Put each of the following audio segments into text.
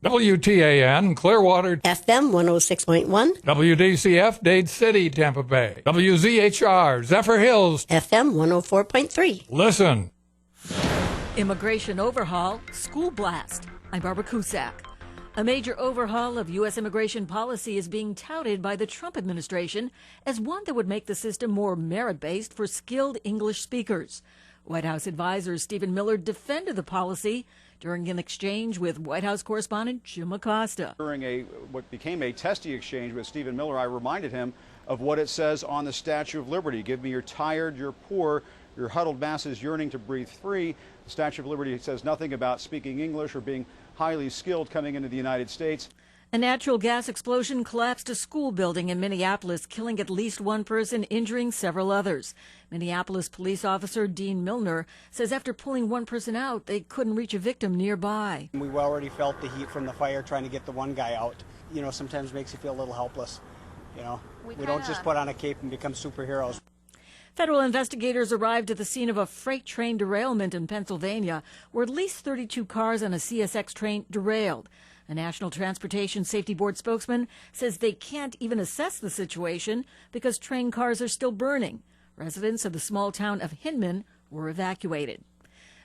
WTAN, Clearwater, FM 106.1. WDCF, Dade City, Tampa Bay. WZHR, Zephyr Hills, FM 104.3. Listen. Immigration overhaul, school blast. I'm Barbara Cusack. A major overhaul of U.S. immigration policy is being touted by the Trump administration as one that would make the system more merit-based for skilled English speakers. White House advisor Stephen Miller defended the policy during an exchange with White House correspondent Jim Acosta. During what became a testy exchange with Stephen Miller, I reminded him of what it says on the Statue of Liberty. Give me your tired, your poor, your huddled masses yearning to breathe free. The Statue of Liberty says nothing about speaking English or being highly skilled coming into the United States. A natural gas explosion collapsed a school building in Minneapolis, killing at least one person, injuring several others. Minneapolis police officer Dean Milner says after pulling one person out, they couldn't reach a victim nearby. We already felt the heat from the fire trying to get the one guy out. You know, sometimes makes you feel a little helpless. You know, we don't just put on a cape and become superheroes. Federal investigators arrived at the scene of a freight train derailment in Pennsylvania, where at least 32 cars on a CSX train derailed. A National Transportation Safety Board spokesman says they can't even assess the situation because train cars are still burning. Residents of the small town of Hinman were evacuated.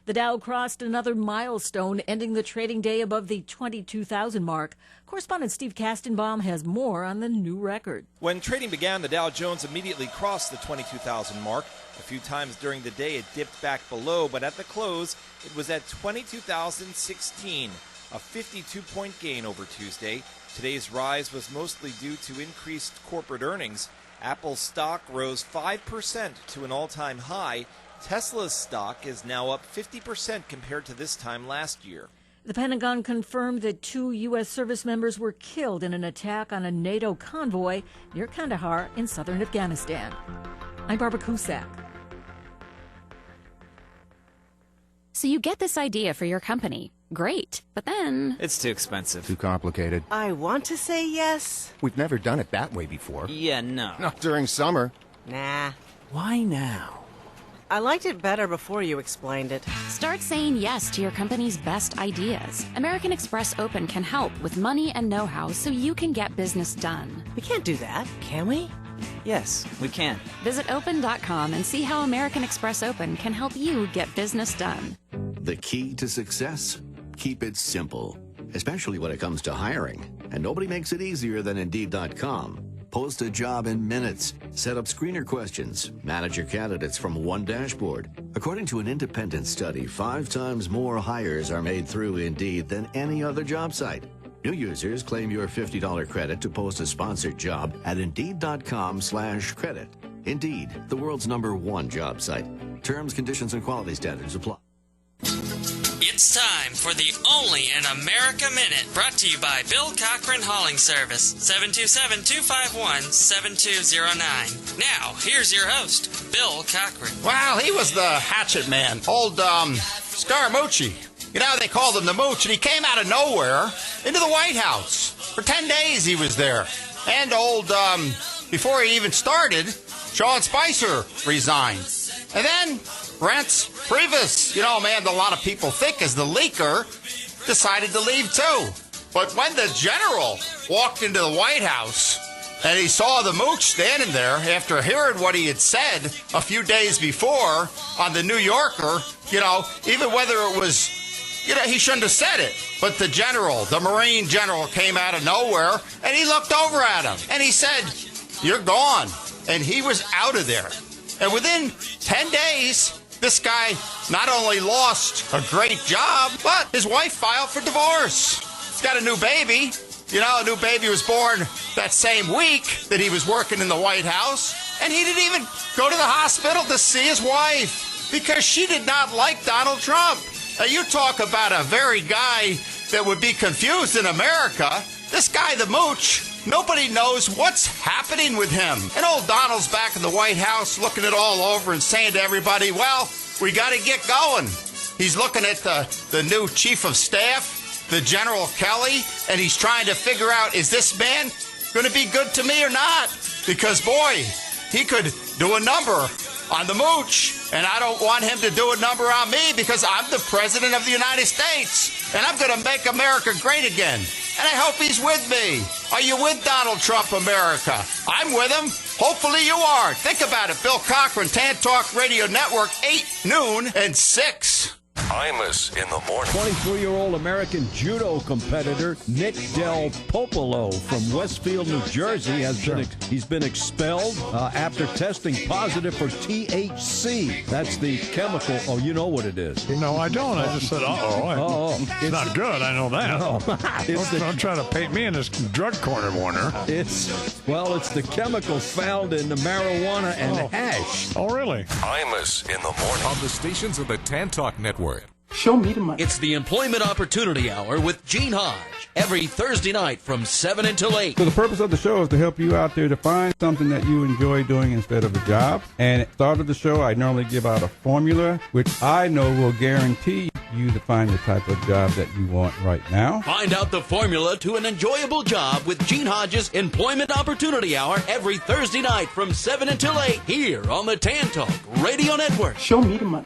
The Dow crossed another milestone, ending the trading day above the 22,000 mark. Correspondent Steve Kastenbaum has more on the new record. When trading began, the Dow Jones immediately crossed the 22,000 mark. A few times during the day, it dipped back below, but at the close, it was at 22,016, a 52-point gain over Tuesday. Today's rise was mostly due to increased corporate earnings. Apple's stock rose 5% to an all-time high. Tesla's stock is now up 50% compared to this time last year. The Pentagon confirmed that 2 U.S. service members were killed in an attack on a NATO convoy near Kandahar in southern Afghanistan. I'm Barbara Cusack. So you get this idea for your company. Great. But then... It's too expensive. Too complicated. I want to say yes. We've never done it that way before. Yeah, no. Not during summer. Nah. Why now? I liked it better before you explained it. Start saying yes to your company's best ideas. American Express Open can help with money and know-how so you can get business done. We can't do that, can we? Yes, we can. Visit open.com and see how American Express Open can help you get business done. The key to success? Keep it simple, especially when it comes to hiring. And nobody makes it easier than Indeed.com. Post a job in minutes. Set up screener questions. Manage your candidates from one dashboard. According to an independent study, 5 times more hires are made through Indeed than any other job site. New users claim your $50 credit to post a sponsored job at Indeed.com/credit. Indeed, the world's #1 job site. Terms, conditions, and quality standards apply. It's time for the Only in America Minute, brought to you by Bill Cochran Hauling Service, 727-251-7209. Now, here's your host, Bill Cochran. Well, he was the hatchet man, old Scaramucci. You know, they called him the Mooch, and he came out of nowhere into the White House. For 10 days he was there. And old, before he even started, Sean Spicer resigned. And then Reince Priebus, you know, man, a lot of people think is the leaker, decided to leave too. But when the general walked into the White House and he saw the Mooch standing there after hearing what he had said a few days before on the New Yorker, you know, even whether it was, you know, he shouldn't have said it. But the general, the Marine general, came out of nowhere and he looked over at him and he said, "You're gone." And he was out of there. And within 10 days, this guy not only lost a great job, but his wife filed for divorce. He's got a new baby. You know, a new baby was born that same week that he was working in the White House. And he didn't even go to the hospital to see his wife because she did not like Donald Trump. Now, you talk about a very guy that would be confused in America. This guy, the Mooch, nobody knows what's happening with him. And old Donald's back in the White House looking it all over and saying to everybody, well, we got to get going. He's looking at the new chief of staff, the General Kelly, and he's trying to figure out, is this man going to be good to me or not? Because, boy, he could do a number on the mooch. And I don't want him to do a number on me because I'm the President of the United States. And I'm going to make America great again. And I hope he's with me. Are you with Donald Trump, America? I'm with him. Hopefully you are. Think about it. Bill Cochran, Tan Talk Radio Network, 8, noon, and 6. Imus in the morning. 23-year-old American judo competitor Nick Del Popolo from Westfield, New Jersey, he's been expelled after testing positive for THC. That's the chemical. Oh, you know what it is. No, I don't. I just said, it's not good. I know that. No. Don't try to paint me in this drug corner, Warner. It's the chemical found in the marijuana and hash. Oh, really? Imus in the morning. On the stations of the Tan Talk Network. Show me the money. It's the Employment Opportunity Hour with Gene Hodge every Thursday night from 7 until 8. So the purpose of the show is to help you out there to find something that you enjoy doing instead of a job. And at the start of the show, I normally give out a formula, which I know will guarantee you to find the type of job that you want right now. Find out the formula to an enjoyable job with Gene Hodge's Employment Opportunity Hour every Thursday night from 7 until 8 here on the Tan Talk Radio Network. Show me the money.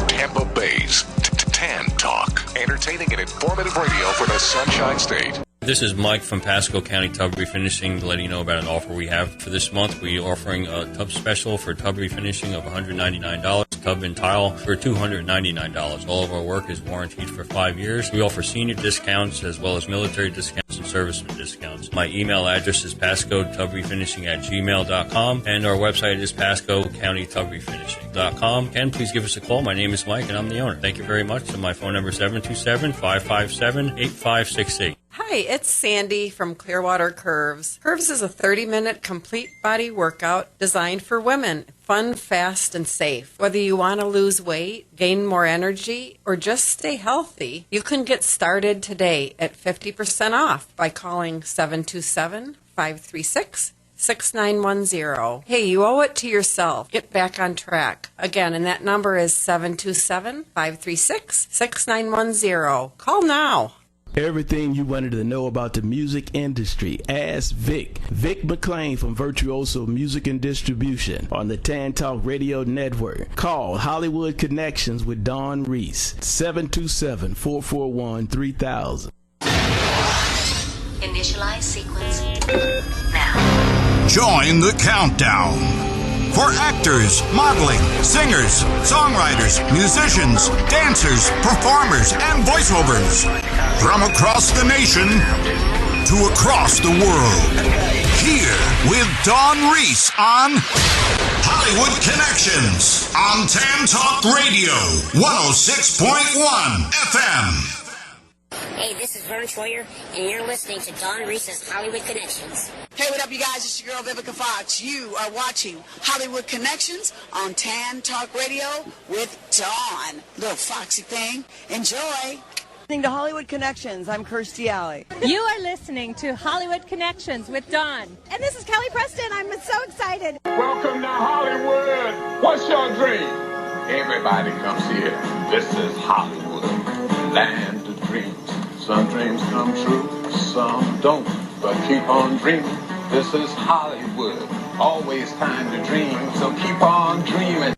Tampa Bay's Tan Talk. Entertaining and informative radio for the Sunshine State. This is Mike from Pasco County Tub Refinishing, letting you know about an offer we have for this month. We are offering a tub special for tub refinishing of $199, tub and tile for $299. All of our work is warranted for 5 years. We offer senior discounts as well as military discounts and serviceman discounts. My email address is pascotubrefinishing@gmail.com, and our website is pascocountytubrefinishing.com. Ken, please give us a call. My name is Mike, and I'm the owner. Thank you very much. And my phone number is 727-557-8568. Hi, it's Sandy from Clearwater Curves. Curves is a 30-minute complete body workout designed for women. Fun, fast, and safe. Whether you want to lose weight, gain more energy, or just stay healthy, you can get started today at 50% off by calling 727-536-6910. Hey, you owe it to yourself. Get back on track. Again, and that number is 727-536-6910. Call now. Everything you wanted to know about the music industry, ask Vic. Vic McLean from Virtuoso Music and Distribution on the Tan Talk Radio Network. Call Hollywood Connections with Dawn Reese, 727-441-3000. Initialize sequence now. Join the countdown. For actors, modeling, singers, songwriters, musicians, dancers, performers, and voiceovers. From across the nation to across the world. Here with Dawn Reese on Hollywood Connections on Tan Talk Radio, 106.1 FM. Hey, this is Vern Troyer, and you're listening to Dawn Reese's Hollywood Connections. Hey, what up, you guys? It's your girl, Vivica Fox. You are watching Hollywood Connections on Tan Talk Radio with Dawn. Little foxy thing. Enjoy. Listening to Hollywood Connections, I'm Kirstie Alley. You are listening to Hollywood Connections with Dawn. And this is Kelly Preston. I'm so excited. Welcome to Hollywood. What's your dream? Everybody comes here. This is Hollywood, land of dreams. Some dreams come true, some don't, but keep on dreaming. This is Hollywood, always time to dream, so keep on dreaming.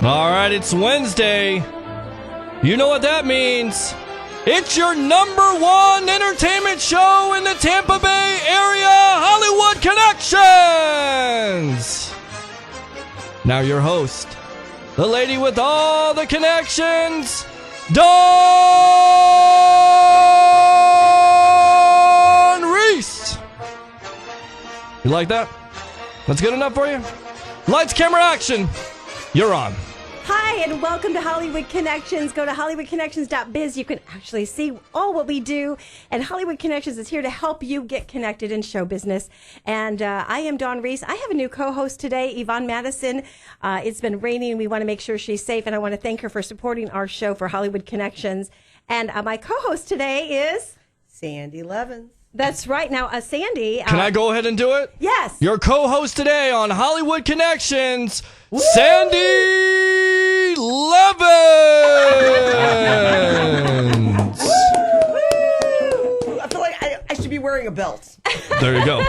All right, it's Wednesday. You know what that means. It's your #1 entertainment show in the Tampa Bay area, Hollywood Connections. Now your host, the lady with all the connections, Dawn Reese. You like that? That's good enough for you? Lights, camera, action. You're on. Hi, and welcome to Hollywood Connections. Go to hollywoodconnections.biz. You can actually see all what we do. And Hollywood Connections is here to help you get connected in show business. And I am Dawn Reese. I have a new co-host today, Yvonne Madison. It's been raining. We want to make sure she's safe. And I want to thank her for supporting our show for Hollywood Connections. And my co-host today is Sandy Leavens. That's right. Now, Sandy. Can I go ahead and do it? Yes. Your co-host today on Hollywood Connections, woo! Sandy Leavens. wearing a belt. There you go.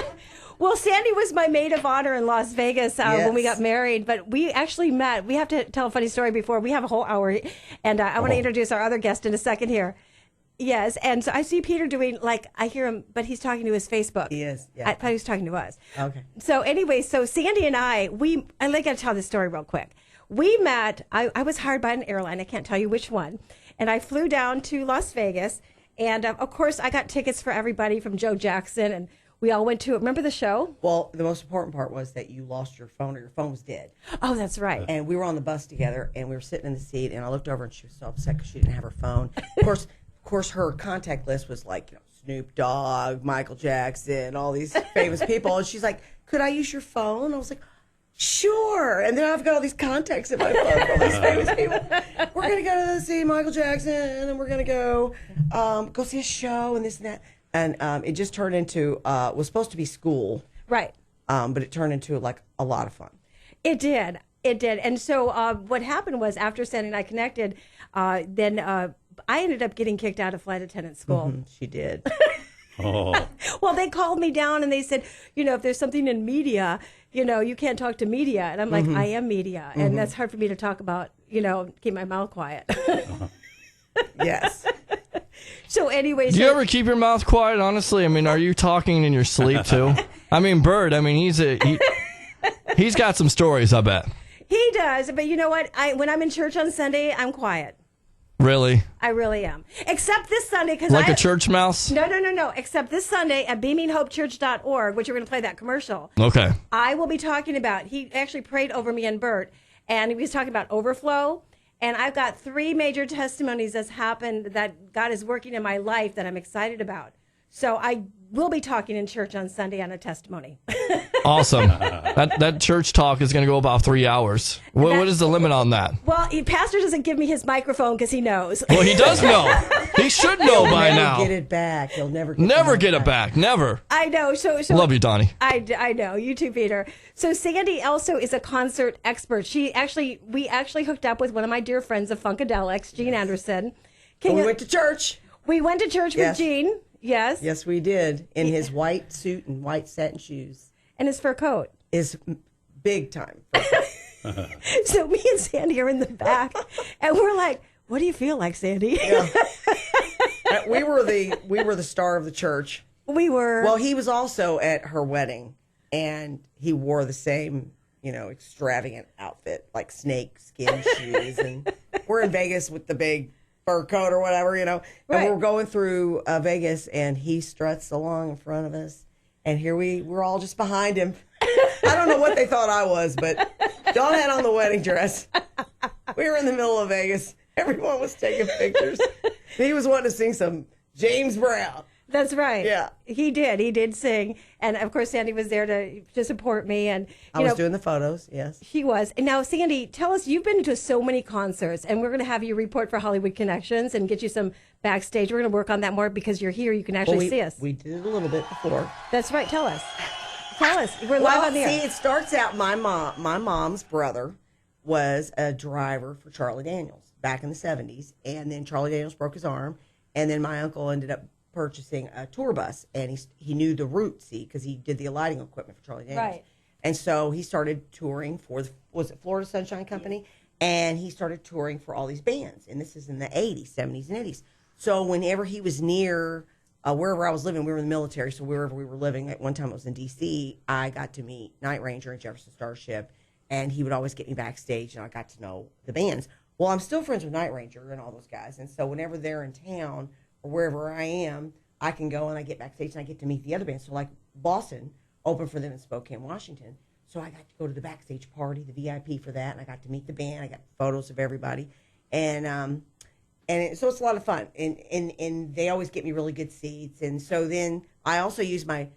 Well, Sandy was my maid of honor in Las Vegas when we got married, but we actually met. We have to tell a funny story before. We have a whole hour, and I want to introduce our other guest in a second here. Yes, and so I see Peter doing, I hear him, but he's talking to his Facebook. He is, yeah. I thought he was talking to us. Okay. So anyway, Sandy and I got to tell this story real quick. We met, I was hired by an airline, I can't tell you which one, and I flew down to Las Vegas, and of course I got tickets for everybody from Joe Jackson, and we all went to, remember the show? Well, the most important part was that you lost your phone, or your phone was dead. Oh, that's right. And we were on the bus together, and we were sitting in the seat, and I looked over, and she was so upset because she didn't have her phone. Of course, her contact list was Snoop Dogg, Michael Jackson, all these famous people. And she's like, could I use your phone? I was like, sure. And then I've got all these contacts in my phone for all these famous people. We're going to go to see Michael Jackson, and we're going to go see a show and this and that. And it just turned into, was supposed to be school. Right. But it turned into a lot of fun. It did. And so what happened was after Sandy and I connected, then I ended up getting kicked out of flight attendant school. Mm-hmm, she did. Oh. Well, they called me down and they said, if there's something in media, you can't talk to media. And I'm like, I am media. And that's hard for me to talk about, keep my mouth quiet. Yes. So anyway. Do you ever keep your mouth quiet, honestly? I mean, are you talking in your sleep too? I mean, Bird, he's got some stories, I bet. He does. But you know what? when I'm in church on Sunday, I'm quiet. Really? I really am. Except this Sunday. A church mouse? No. Except this Sunday at beaminghopechurch.org, which we're going to play that commercial. Okay. I will be talking about, he actually prayed over me and Bert, and he was talking about overflow. And I've got 3 major testimonies that's happened that God is working in my life that I'm excited about. So I will be talking in church on Sunday on a testimony. Awesome. That church talk is going to go about 3 hours. What is the limit on that? Well, pastor doesn't give me his microphone because he knows. Well, he does know. He should know by now. He'll never get it back. He'll never get it back. Never. I know. So love you, Donnie. I know. You too, Peter. So Sandy also is a concert expert. We actually hooked up with one of my dear friends of Funkadelics, Gene Anderson. We went to church. We went to church with Gene. Yes. Yes, we did. In his white suit and white satin shoes. And his fur coat. Is big time. So me and Sandy are in the back, and we're like, what do you feel like, Sandy? Yeah. we were the star of the church. We were. Well, he was also at her wedding, and he wore the same, extravagant outfit, like snake skin shoes. And we're in Vegas with the big fur coat or whatever, Right. And we're going through Vegas, and he struts along in front of us. And here we're all just behind him. I don't know what they thought I was, but Dawn had on the wedding dress. We were in the middle of Vegas. Everyone was taking pictures. He was wanting to sing some James Brown. That's right. Yeah. He did sing. And of course, Sandy was there to support me. And I was doing the photos, yes. She was. And now, Sandy, tell us, you've been to so many concerts, and we're going to have you report for Hollywood Connections and get you some backstage. We're going to work on that more because you're here. You can actually see us. We did it a little bit before. That's right. Tell us. We're live on the air. See, it starts out, my mom's brother was a driver for Charlie Daniels back in the 70s. And then Charlie Daniels broke his arm. And then my uncle ended up purchasing a tour bus, and he knew the route, because he did the lighting equipment for Charlie Daniels. Right. And so he started touring for, was it Florida Sunshine Company? And he started touring for all these bands. And this is in the 80s, 70s, and 80s. So whenever he was near wherever I was living, we were in the military, so wherever we were living, at one time it was in D.C., I got to meet Night Ranger and Jefferson Starship, and he would always get me backstage, and I got to know the bands. Well, I'm still friends with Night Ranger and all those guys, and so whenever they're in town or wherever I am, I can go and I get backstage and I get to meet the other bands. So like Boston opened for them in Spokane, Washington. So I got to go to the backstage party, the VIP for that, and I got to meet the band. I got photos of everybody. So it's a lot of fun. And they always get me really good seats. And so then I also use my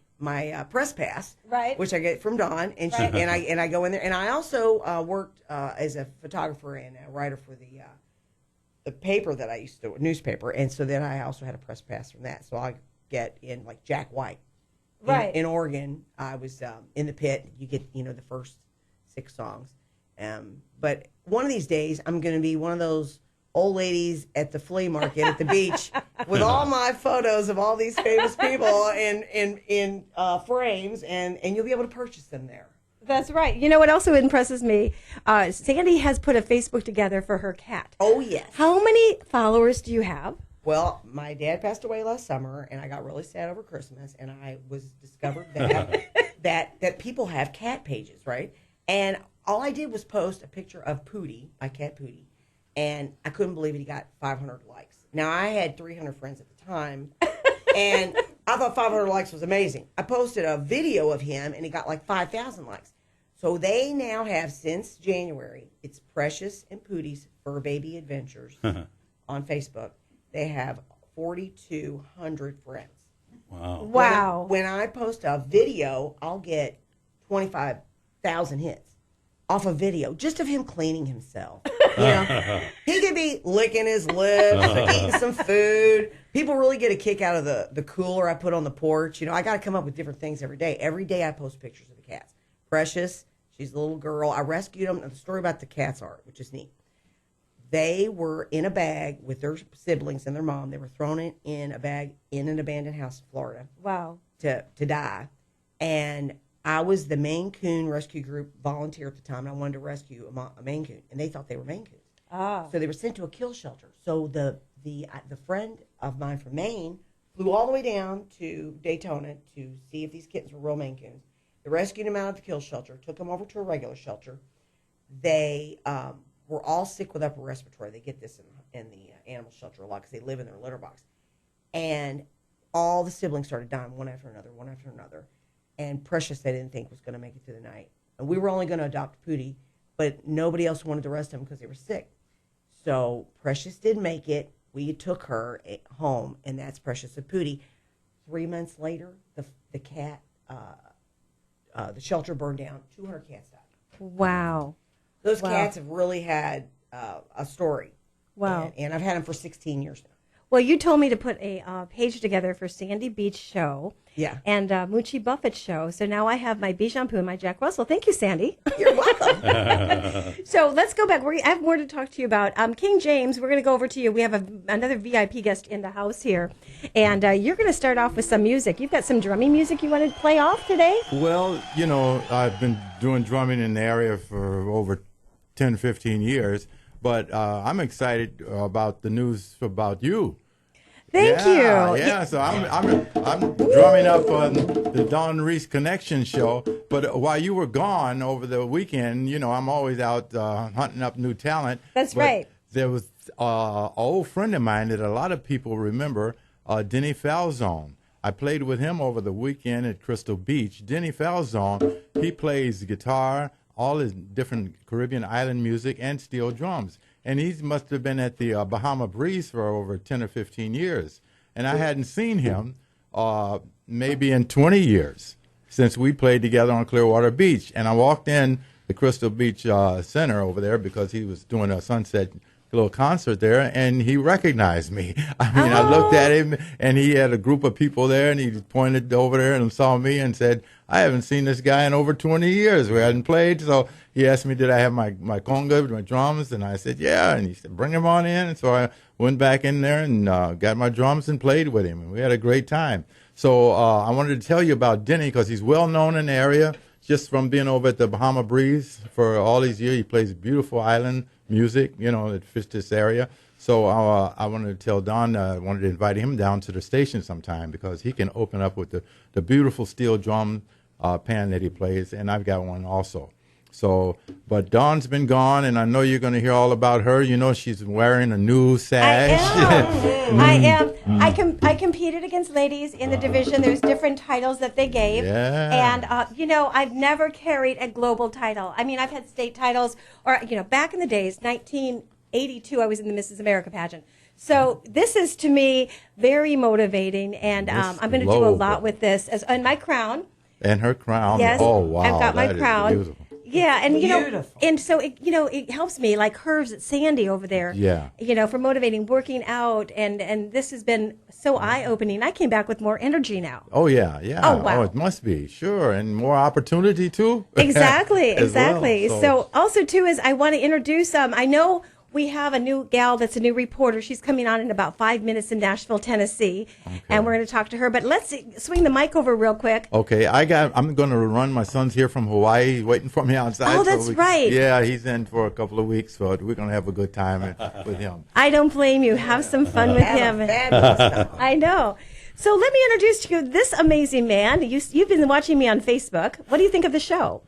press pass, right, which I get from Dawn, and she, and I go in there. And I also worked as a photographer and a writer for the paper that I used to, newspaper, and so then I also had a press pass from that. So I get in like Jack White, right, in Oregon. I was in the pit. You get the first 6 songs, but one of these days I'm going to be one of those old ladies at the flea market at the beach with all my photos of all these famous people in frames, and you'll be able to purchase them there. That's right. You know what also impresses me? Sandy has put a Facebook together for her cat. Oh, yes. How many followers do you have? Well, my dad passed away last summer, and I got really sad over Christmas, and I discovered that people have cat pages, right? And all I did was post a picture of Pootie, my cat Pootie, and I couldn't believe it. He got 500 likes. Now, I had 300 friends at the time, and I thought 500 likes was amazing. I posted a video of him, and he got like 5,000 likes. So they now have, since January, it's Precious and Pootie's Fur Baby Adventures on Facebook. They have 4,200 friends. Wow. Wow. When I post a video, I'll get 25,000 hits off a video just of him cleaning himself. You know, he could be licking his lips, eating some food. People really get a kick out of the cooler I put on the porch. You know, I got to come up with different things every day. Every day I post pictures of the cats. Precious, she's a little girl. I rescued them. And the story about the cats are, which is neat. They were in a bag with their siblings and their mom. They were thrown in a bag in an abandoned house in Florida. Wow. To die. And I was the Maine Coon Rescue Group volunteer at the time, and I wanted to rescue a Maine Coon, and they thought they were Maine Coons. Oh. So they were sent to a kill shelter. So the friend of mine from Maine flew all the way down to Daytona to see if these kittens were real Maine Coons. They rescued them out of the kill shelter, took them over to a regular shelter. They were all sick with upper respiratory. They get this in the animal shelter a lot because they live in their litter box. And all the siblings started dying one after another. And Precious, they didn't think was going to make it through the night. And we were only going to adopt Pootie, but nobody else wanted the rest of them because they were sick. So Precious did make it. We took her home, and that's Precious and Pootie. 3 months later, the cat, the shelter burned down. 200 cats died. Wow. Those cats have really had a story. Wow. And I've had them for 16 years now. Well, you told me to put a page together for Sandy Beach Show. Yeah. And Moochie Buffett Show. So now I have my Bichon Poo and my Jack Russell. Thank you, Sandy. You're welcome. So let's go back. I have more to talk to you about. King James, we're going to go over to you. We have another VIP guest in the house here. And you're going to start off with some music. You've got some drumming music you want to play off today? Well, you know, I've been doing drumming in the area for over 10, 15 years. But I'm excited about the news about you. Thank you. Yeah, so I'm drumming up on the Don Reese Connections show. But while you were gone over the weekend, you know, I'm always out hunting up new talent. That's right. There was an old friend of mine that a lot of people remember, Denny Falzone. I played with him over the weekend at Crystal Beach. Denny Falzone, he plays guitar, all his different Caribbean island music, and steel drums. And he must have been at the Bahama Breeze for over 10 or 15 years. And I hadn't seen him maybe in 20 years since we played together on Clearwater Beach. And I walked in the Crystal Beach Center over there because he was doing a sunset little concert there, and he recognized me. I mean, I looked at him, and he had a group of people there, and he pointed over there and saw me and said, I haven't seen this guy in over 20 years. We hadn't played, so he asked me, did I have my conga, my drums, and I said, yeah, and he said, bring him on in. And so I went back in there and got my drums and played with him, and we had a great time. So I wanted to tell you about Denny because he's well-known in the area, just from being over at the Bahama Breeze for all these years. He plays beautiful island music, you know, that fits this area. So I wanted to tell Don I wanted to invite him down to the station sometime because he can open up with the beautiful steel drum pan that he plays, and I've got one also. So, but Dawn's been gone, and I know you're going to hear all about her. You know, she's wearing a new sash. I am. I competed against ladies in the division. There's different titles that they gave. Yeah. And, you know, I've never carried a global title. I mean, I've had state titles, or, you know, back in the days, 1982, I was in the Mrs. America pageant. So this is, to me, very motivating, and I'm going to do a lot with this. And my crown. And her crown. Yes. Oh, wow. I've got my that is crown. beautiful. Yeah, and you know, Beautiful. and so it helps me, like Curves at Sandy over there. Yeah. You know, for motivating, working out, and this has been so eye-opening. I came back with more energy now. Oh yeah, yeah. Oh, wow. Oh, it must be, sure, and more opportunity too. Exactly, As exactly. well, So also too is I want to introduce I know we have a new gal that's a new reporter. She's coming on in about 5 minutes in Nashville, Tennessee, and we're going to talk to her. But let's swing the mic over real quick. Okay, I'm going to run. My son's here from Hawaii. He's waiting for me outside. Oh, that's right. Yeah, he's in for a couple of weeks, so we're going to have a good time with him. I don't blame you. Have some fun with him. I know. So let me introduce to you this amazing man. You've been watching me on Facebook. What do you think of the show?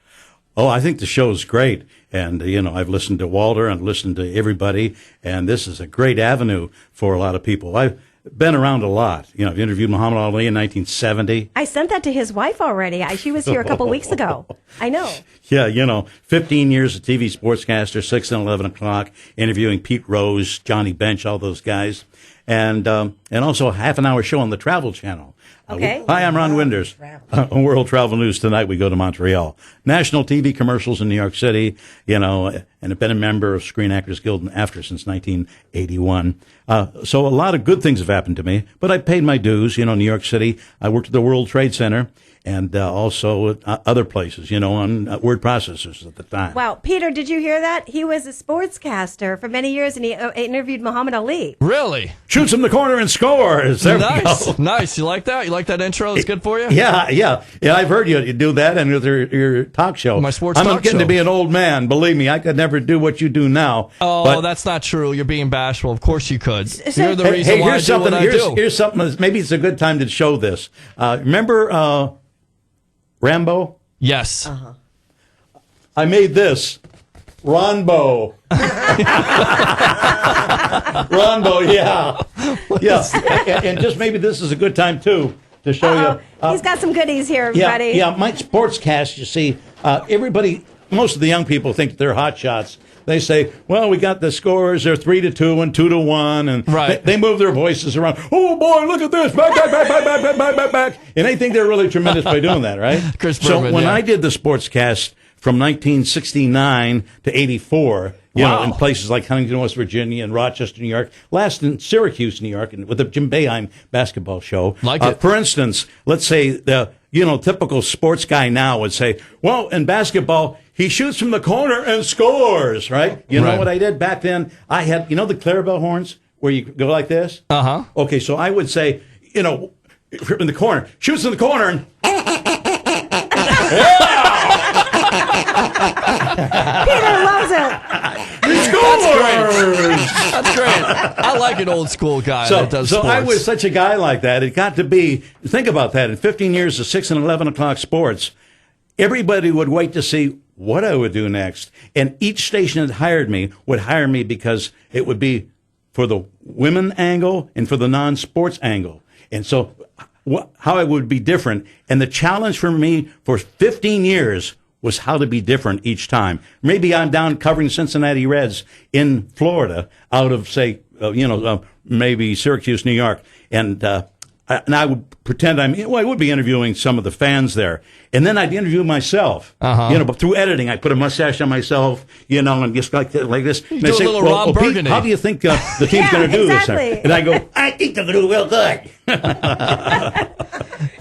Oh, I think the show's great. And, I've listened to Walter and listened to everybody, and this is a great avenue for a lot of people. I've been around a lot. I've interviewed Muhammad Ali in 1970. I sent that to his wife already. She was here a couple weeks ago. I know. Yeah, 15 years of TV sportscaster, 6 and 11 o'clock, interviewing Pete Rose, Johnny Bench, all those guys. And also a half-an-hour show on the Travel Channel. Okay. Hi, I'm Ron Winders. On World Travel News tonight, we go to Montreal. National TV commercials in New York City, and I've been a member of Screen Actors Guild and AFTRA since 1981. So a lot of good things have happened to me, but I paid my dues. New York City, I worked at the World Trade Center and also other places, on word processors at the time. Wow. Peter, did you hear that? He was a sportscaster for many years, and he interviewed Muhammad Ali. Really? Shoots in the corner and scores. There nice. we go. Nice. You like that? You like that intro? It's good for you? Yeah. I've heard you do that and with your talk show. My sports I'm talk getting show. to be an old man. Believe me, I could never do what you do now. Oh, but that's not true. You're being bashful. Of course you could. You're the reason hey, why I here's do something. what I do. Here's something. Maybe it's a good time to show this. Remember Rambo? Yes. Uh-huh. I made this. Ronbo. Ronbo, yeah. And just maybe this is a good time, too, to show you. He's got some goodies here, everybody. Yeah, my sportscast, you see, everybody, most of the young people think they're hot shots. They say, well, we got the scores, they're 3-2 and 2-1, and right. they move their voices around. Oh, boy, look at this, back. And they think they're really tremendous by doing that, right? Chris So Berman, when yeah. I did the sportscast from 1969 to 84, Wow. in places like Huntington, West Virginia, and Rochester, New York, last in Syracuse, New York, and with the Jim Boeheim basketball show. Like it. For instance, let's say the typical sports guy now would say, well, in basketball, he shoots from the corner and scores, right? You know Right. what I did back then? I had, the Clarabelle horns where you go like this? Uh-huh. Okay, so I would say, in the corner, shoots in the corner and... Peter loves it. That's great. I like an old school guy that does sports. I was such a guy like that. It got to be, think about that, in 15 years of 6 and 11 o'clock sports, everybody would wait to see what I would do next. And each station that hired me would hire me because it would be for the women angle and for the non-sports angle. And so how I would be different. And the challenge for me for 15 years was how to be different each time. Maybe I'm down covering Cincinnati Reds in Florida out of, say, maybe Syracuse, New York. And I would pretend I would be interviewing some of the fans there. And then I'd interview myself. Uh-huh. But through editing, I put a mustache on myself, and just like this. You And do I a say, little well, Ron Pete, Burgundy. how do you think the team's going to do exactly. this? And I go, I think they're going to do real good.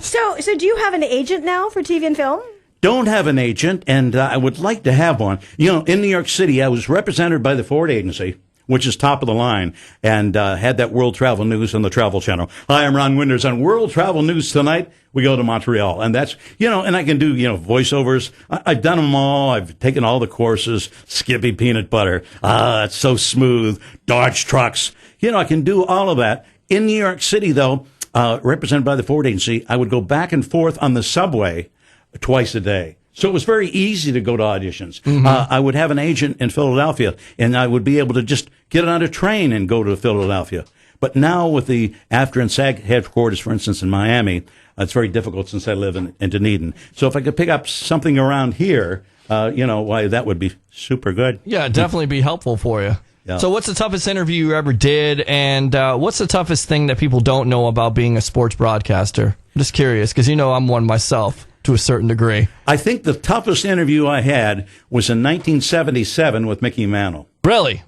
So do you have an agent now for TV and film? Don't have an agent, and I would like to have one. In New York City, I was represented by the Ford Agency, which is top of the line, and had that World Travel News on the Travel Channel. Hi, I'm Ron Winders. On World Travel News tonight, we go to Montreal, and that's, and I can do, voiceovers. I've done them all. I've taken all the courses. Skippy peanut butter. It's so smooth. Dodge trucks. I can do all of that. In New York City, though, represented by the Ford Agency, I would go back and forth on the subway twice a day. So it was very easy to go to auditions. Mm-hmm. I would have an agent in Philadelphia, and I would be able to just get on a train and go to Philadelphia. But now with the AFTRA and SAG headquarters, for instance, in Miami, it's very difficult since I live in Dunedin. So if I could pick up something around here, why that would be super good. Yeah, it'd definitely be helpful for you. Yeah. So what's the toughest interview you ever did, and what's the toughest thing that people don't know about being a sports broadcaster? I'm just curious, because I'm one myself to a certain degree. I think the toughest interview I had was in 1977 with Mickey Mantle. Really?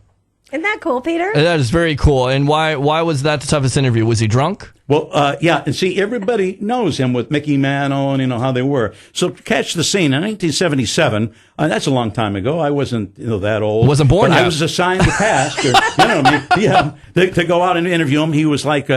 Isn't that cool, Peter? That is very cool. And why was that the toughest interview? Was he drunk? Well, yeah, and see, everybody knows him with Mickey Mantle and, how they were. So catch the scene. In 1977, that's a long time ago. I wasn't, that old. Wasn't born but yet. I was assigned to pastor, to go out and interview him. He was like,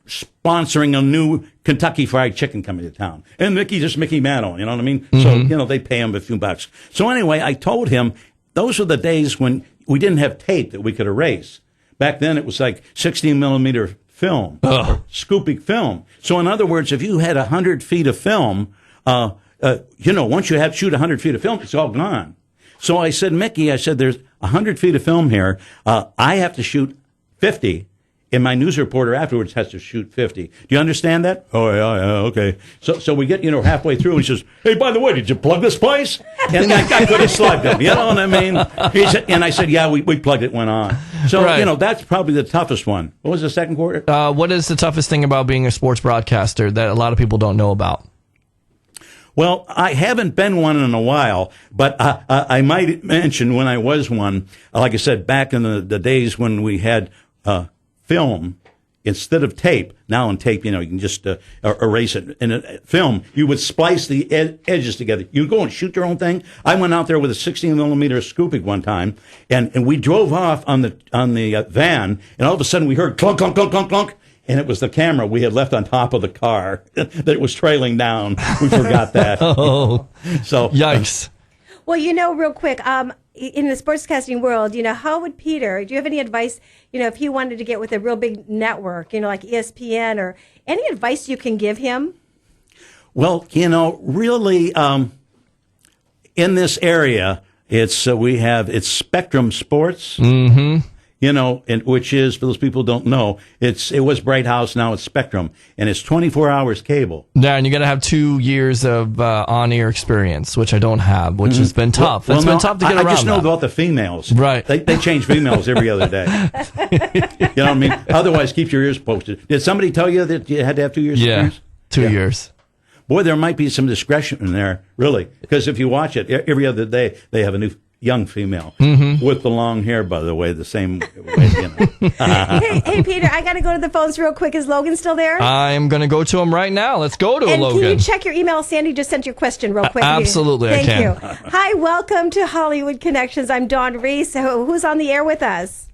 sponsoring a new Kentucky Fried Chicken coming to town. And Mickey Mantle, you know what I mean? Mm-hmm. So, they pay him a few bucks. So anyway, I told him those were the days when we didn't have tape that we could erase. Back then, it was like 16 millimeter film, or scooping film. So in other words, if you had 100 feet of film, once you shoot 100 feet of film, it's all gone. So I said, Mickey, there's 100 feet of film here. I have to shoot 50. And my news reporter afterwards has to shoot 50. Do you understand that? Oh, yeah, okay. So we get, halfway through, and he says, hey, by the way, did you plug this place? And I could have slugged him, you know what I mean? And I said, yeah, we plugged it, went on. So, right. That's probably the toughest one. What was the second quarter? What is the toughest thing about being a sports broadcaster that a lot of people don't know about? Well, I haven't been one in a while, but I might mention when I was one, like I said, back in the days when we had film instead of tape. Now in tape, you can just erase it. In film, you would splice the edges together. You go and shoot your own thing. I went out there with a 16 millimeter scooping one time, and we drove off on the van, and all of a sudden we heard clunk, clunk, clunk, clunk, clunk. And it was the camera we had left on top of the car that it was trailing down. We forgot that. Oh, so yikes! Well, real quick, in the sportscasting world, how would Peter? Do you have any advice? If he wanted to get with a real big network, like ESPN, or any advice you can give him? Well, really, in this area, it's Spectrum Sports. Mm-hmm. Which is, for those people who don't know, it was Bright House, now it's Spectrum, and it's 24 hours cable. Yeah, and you got to have 2 years of on-air experience, which I don't have, which has been tough. It's been tough to get around. I just know that. about the females. Right. They change females every other day. You know what I mean? Otherwise, keep your ears posted. Did somebody tell you that you had to have 2 years experience? 2 years. Boy, there might be some discretion in there, really, because if you watch it, every other day they have a new young female with the long hair, by the way, the same way. Hey, Peter, I got to go to the phones real quick. Is Logan still there? I'm going to go to him right now. Let's go to Logan. Can you check your email? Sandy just sent your question real quick. Absolutely, Thank I can. you. Hi, welcome to Hollywood Connections. I'm Dawn Reese. Who's on the air with us?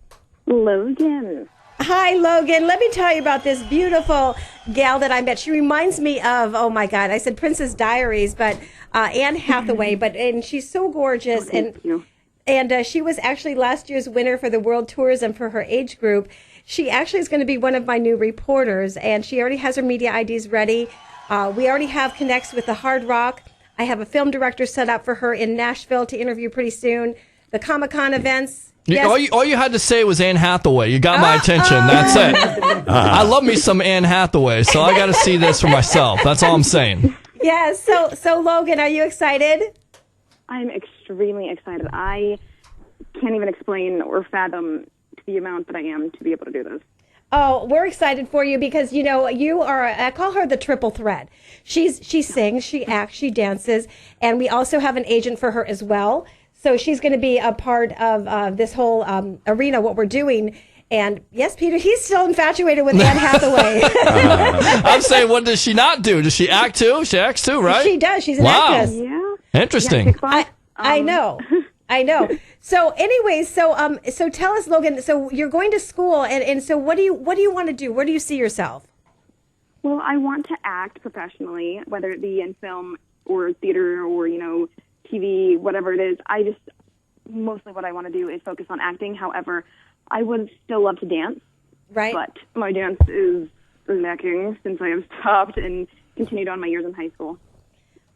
Logan. Hi, Logan. Let me tell you about this beautiful gal that I met. She reminds me of, oh my God, I said Princess Diaries, but Anne Hathaway. And she's so gorgeous. And she was actually last year's winner for the World Tourism for her age group. She actually is going to be one of my new reporters, and she already has her media IDs ready. We already have connects with the Hard Rock. I have a film director set up for her in Nashville to interview pretty soon. The Comic-Con events. Yes. All you had to say was Anne Hathaway. You got my attention. That's it. I love me some Anne Hathaway, so I got to see this for myself. That's all I'm saying. Yeah. So Logan, are you excited? I'm extremely excited. I can't even explain or fathom the amount that I am to be able to do this. Oh, we're excited for you because, you are, I call her the triple threat. She sings, she acts, she dances, and we also have an agent for her as well. So she's going to be a part of this whole arena, what we're doing. And yes, Peter, he's still infatuated with Anne Hathaway. I'm saying, what does she not do? Does she act too? She acts too, right? She does. She's an actress. Yeah. Interesting. I know. So anyways, so tell us, Logan, so you're going to school and so what do you want to do? Where do you see yourself? Well, I want to act professionally, whether it be in film or theater or, TV, whatever it is. Mostly what I want to do is focus on acting. However, I would still love to dance. Right. But my dance is lacking since I have stopped and continued on my years in high school.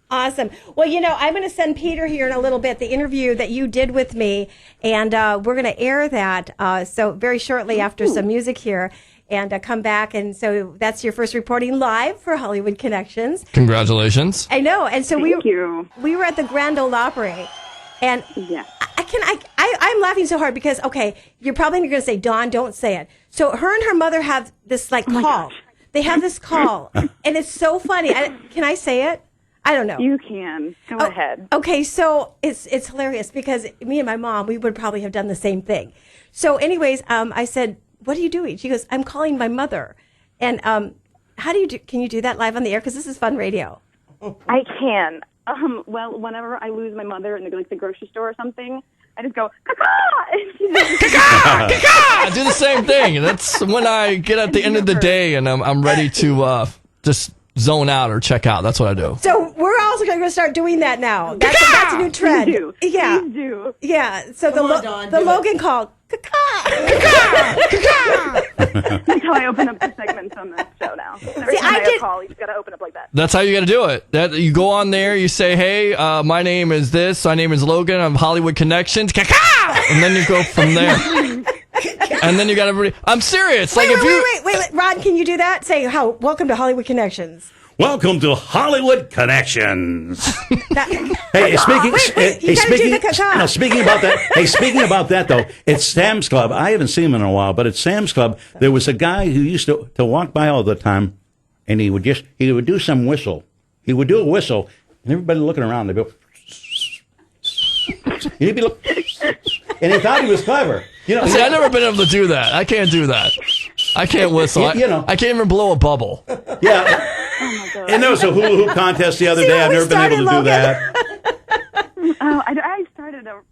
Awesome. Well, I'm going to send Peter here in a little bit the interview that you did with me, and we're going to air that so very shortly after some music here, and come back. And so that's your first reporting live for Hollywood Connections. Congratulations. I know. And so Thank you. We were at the Grand Ole Opry, and I'm laughing so hard because, okay, you're probably going to say, Dawn, don't say it. So her and her mother have this call. They have this call, and it's so funny. Can I say it? I don't know. You can. Go ahead. Okay, so it's hilarious because me and my mom, we would probably have done the same thing. So anyways, I said, what are you doing? She goes, I'm calling my mother. And how do you do? Can you do that live on the air? Because this is fun radio. I can. Well, whenever I lose my mother in the grocery store or something, I just go, caca! I do the same thing. That's when I get at the end of the day and I'm ready to just zone out or check out. That's what I do. So we're also going to start doing that now. That's a new trend. Please do. Yeah. Please do. Yeah. So the Logan called, That's how I open up the segments on this show now. Every time I call, you got to open up like that. That's how you got to do it. That you go on there, you say, "Hey, my name is this. My name is Logan. I'm Hollywood Connections." And then you go from there. And then you got everybody. I'm serious. Wait, Ron, can you do that? Say, welcome to Hollywood Connections. Welcome to Hollywood Connections. Hey, speaking about that. Hey, speaking about that though, at Sam's Club, I haven't seen him in a while, but at Sam's Club, there was a guy who used to walk by all the time, and he would do some whistle. He would do a whistle, and everybody looking around, they'd go, he'd be and he thought he was clever. See, I've never been able to do that. I can't do that. I can't whistle. I can't even blow a bubble. Yeah. Oh my God. And there was a hula hoop contest the other day. I've never been able to do that. I started a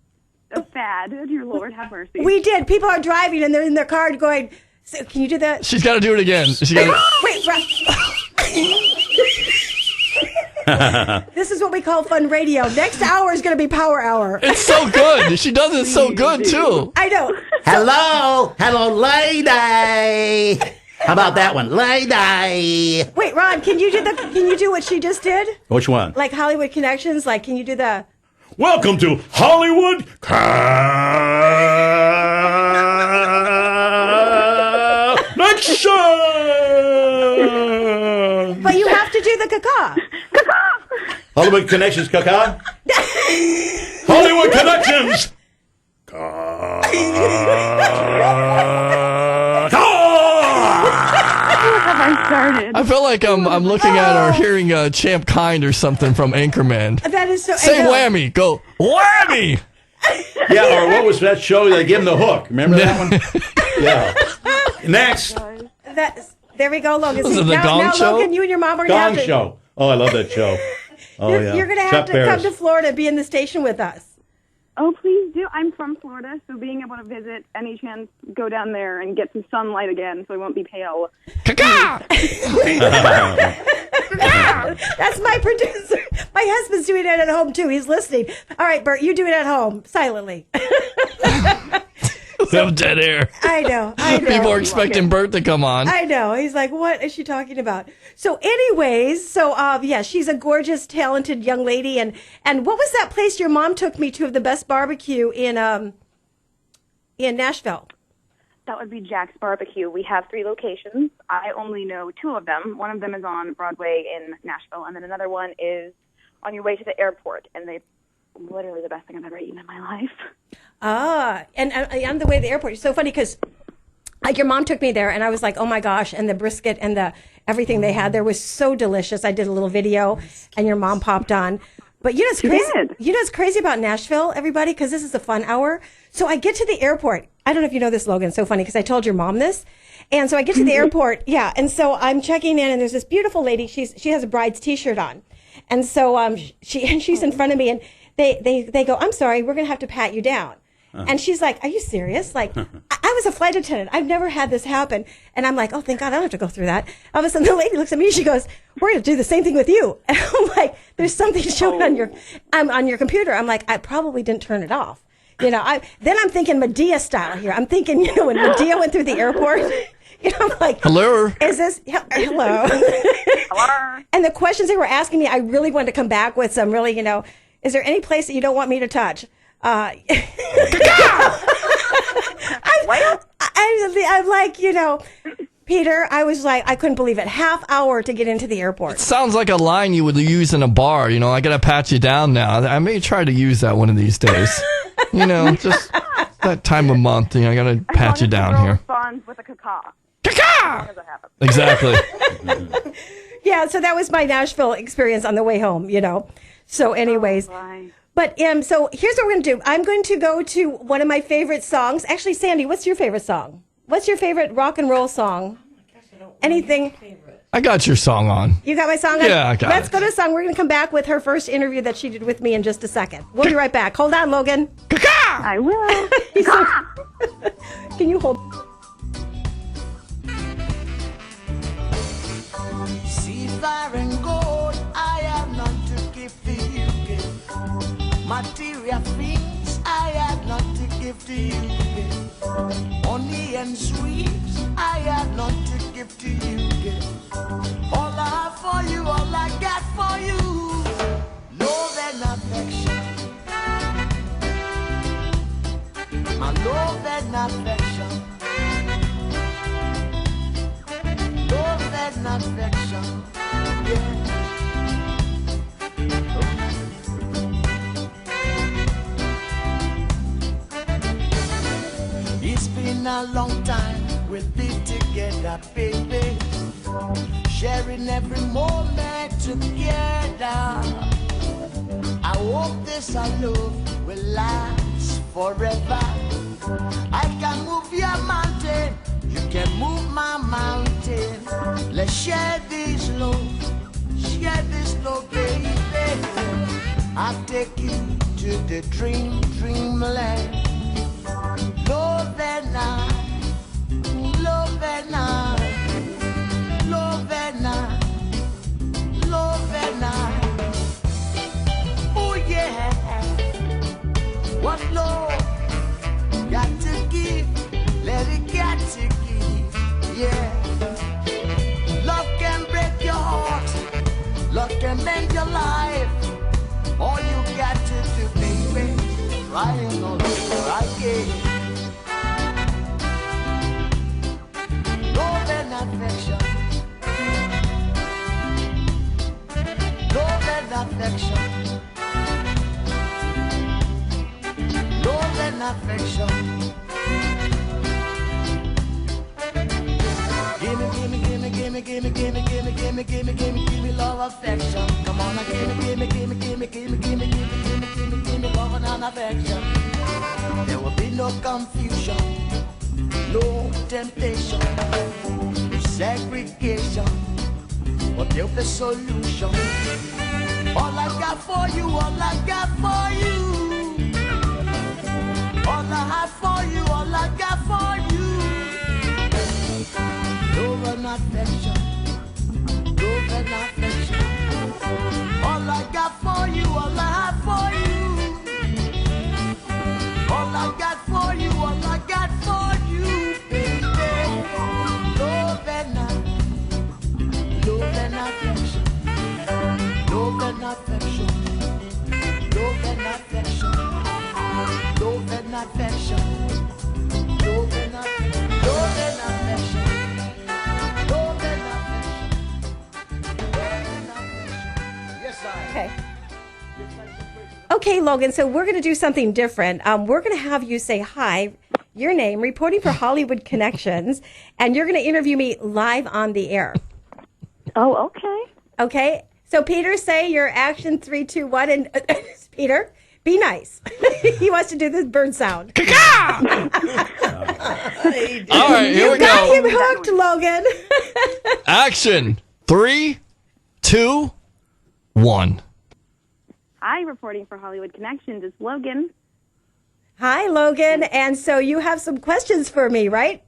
fad. Dear Lord, have mercy. We did. People are driving and they're in their car going, so, can you do that? She's got to do it again. Wait, Ron. This is what we call fun radio. Next hour is going to be power hour. It's so good. She does it so good, too. I know. Hello, lady. How about that one, lady? Wait, Ron, can you do what she just did? Which one? Like Hollywood Connections? Like, can you do the... Welcome to Hollywood Connection! But you have to do the caca. Hollywood Connections, caca. Hollywood Connections. I feel like I'm looking at or hearing Champ Kind or something from Anchorman. That is so... Say whammy. Go, whammy! Yeah, or what was that show? They give him the hook. Remember that one? Yeah. Next. There we go, Logan. Was it the Gong Show? Logan, you and your mom are going to have to... Show. Oh, I love that show. Oh, You're going to have to come to Florida and be in the station with us. Oh, please do. I'm from Florida, so being able to visit any chance, go down there and get some sunlight again so I won't be pale. Caca! That's my producer. My husband's doing it at home, too. He's listening. All right, Bert, you do it at home, silently. We have dead air. I know. People are expecting Bert to come on. I know. He's like, what is she talking about? So anyways, she's a gorgeous, talented young lady. And what was that place your mom took me to of the best barbecue in Nashville? That would be Jack's Barbecue. We have 3 locations. I only know 2 of them. One of them is on Broadway in Nashville, and then another one is on your way to the airport. And they literally the best thing I've ever eaten in my life. And on the way to the airport, it's so funny because your mom took me there, and I was like, oh my gosh, and the brisket and the everything they had there was so delicious. I did a little video, and your mom popped on. But you know what's crazy? You know what's crazy about Nashville, everybody? Because this is a fun hour. So I get to the airport. I don't know if you know this, Logan. It's so funny because I told your mom this. And so I get to the airport, and so I'm checking in, and there's this beautiful lady. She has a bride's T-shirt on, and so she's in front of me, and they go, I'm sorry, we're going to have to pat you down. And she's like, are you serious? Like, I was a flight attendant. I've never had this happen. And I'm like, oh, thank God, I don't have to go through that. All of a sudden, the lady looks at me, she goes, we're going to do the same thing with you. And I'm like, there's something showing on your computer. I'm like, I probably didn't turn it off. Then I'm thinking Medea style here. I'm thinking, when Medea went through the airport, I'm like, hello? Is this, hello? Hello? And the questions they were asking me, I really wanted to come back with some really, is there any place that you don't want me to touch? I'm like, Peter, I was like, I couldn't believe it. Half hour to get into the airport. It sounds like a line you would use in a bar. I got to pat you down now. I may try to use that one of these days. Just that time of month. I got to pat you down here. Responds with a caca. Caca! Exactly. Yeah, so that was my Nashville experience on the way home, So anyways, but so here's what we're going to do. I'm going to go to one of my favorite songs. Actually, Sandy, what's your favorite song? What's your favorite rock and roll song? Anything? I got your song on. You got my song on? Yeah, I got Let's it. go to a song. We're going to come back with her first interview that she did with me in just a second. We'll be right back. Hold on, Logan. I will. Can you hold? Silver and gold, I have none to give to you. Material things, I have none to give to you. Honey and sweets, I have none to give to you. All I have for you, all I got for you, love and affection. My love and affection. Love and affection. Yeah. It's been a long time we've been together, baby, sharing every moment together. I hope this love will last forever. I can move your mountain, you can move my mountain. Let's share this love, baby. I'll take you to the dreamland. Love and I, love and I, love and I, love and I. Oh yeah, what love got to give, let it got to give, yeah. Love can break your heart, love can mend your life. All you got to do, baby, trying on again. Love and affection. Love and affection. Love and affection. Gimme love affection. Come on, now gimme love and affection. There will be no confusion, no temptation, no segregation, but there'll be solution. All I got for you, all I got for you, all I have for you, all I got for you. Love and affection, love and affection. All I got for you, all I have for you. All I got for you, all I got for you, baby. Love and affection, love and affection, love and affection, love and affection, love and affection, love and affection, love and affection. Yes, I. Okay. Okay, Logan, so we're going to do something different. We're going to have you say hi, your name, reporting for Hollywood Connections, and you're going to interview me live on the air. Oh, okay. Okay, so Peter, say your action 3, 2, 1, and Peter, be nice. He wants to do this bird sound. All right, here we You got go. him hooked, Logan. Action 3, 2, 1. Hi, reporting for Hollywood Connections. It's Logan. Hi, Logan. And so you have some questions for me, right?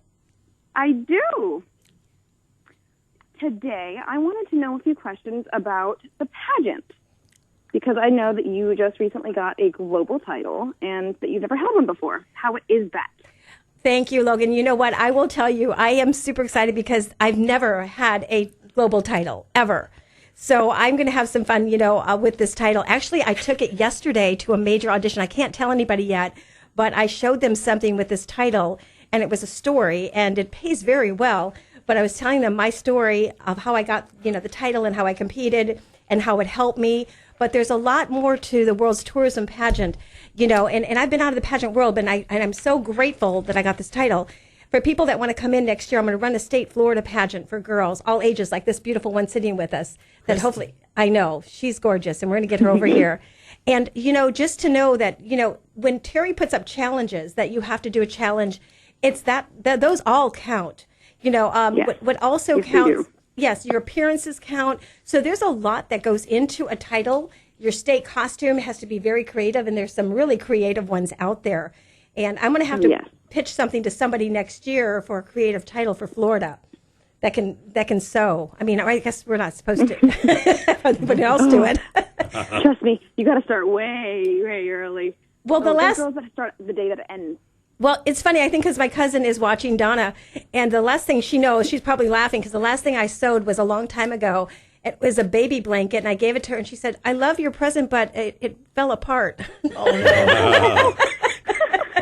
I do. Today, I wanted to know a few questions about the pageant, because I know that you just recently got a global title and that you've never held one before. How is that? Thank you, Logan. You know what? I will tell you, I am super excited because I've never had a global title, ever. So I'm going to have some fun, with this title. Actually, I took it yesterday to a major audition. I can't tell anybody yet, but I showed them something with this title, and it was a story, and it pays very well. But I was telling them my story of how I got, the title and how I competed and how it helped me. But there's a lot more to the world's tourism pageant, and I've been out of the pageant world, and I'm so grateful that I got this title. for people that want to come in next year, I'm going to run a state Florida pageant for girls, all ages, like this beautiful one sitting with us. That hopefully, I know, she's gorgeous, and we're going to get her over here. And, just to know that, when Terry puts up challenges, that you have to do a challenge, it's that those all count. What also counts, yes, your appearances count. So there's a lot that goes into a title. Your state costume has to be very creative, and there's some really creative ones out there. And I'm going to have to pitch something to somebody next year for a creative title for Florida that can sew. I mean, I guess we're not supposed to. Anybody else do it? Trust me, you got to start way early. Well, the last girls that start the day that it ends. Well, it's funny, I think, because my cousin is watching Donna, and the last thing she knows, she's probably laughing, because the last thing I sewed was a long time ago. It was a baby blanket, and I gave it to her, and she said, "I love your present, but it fell apart." Oh,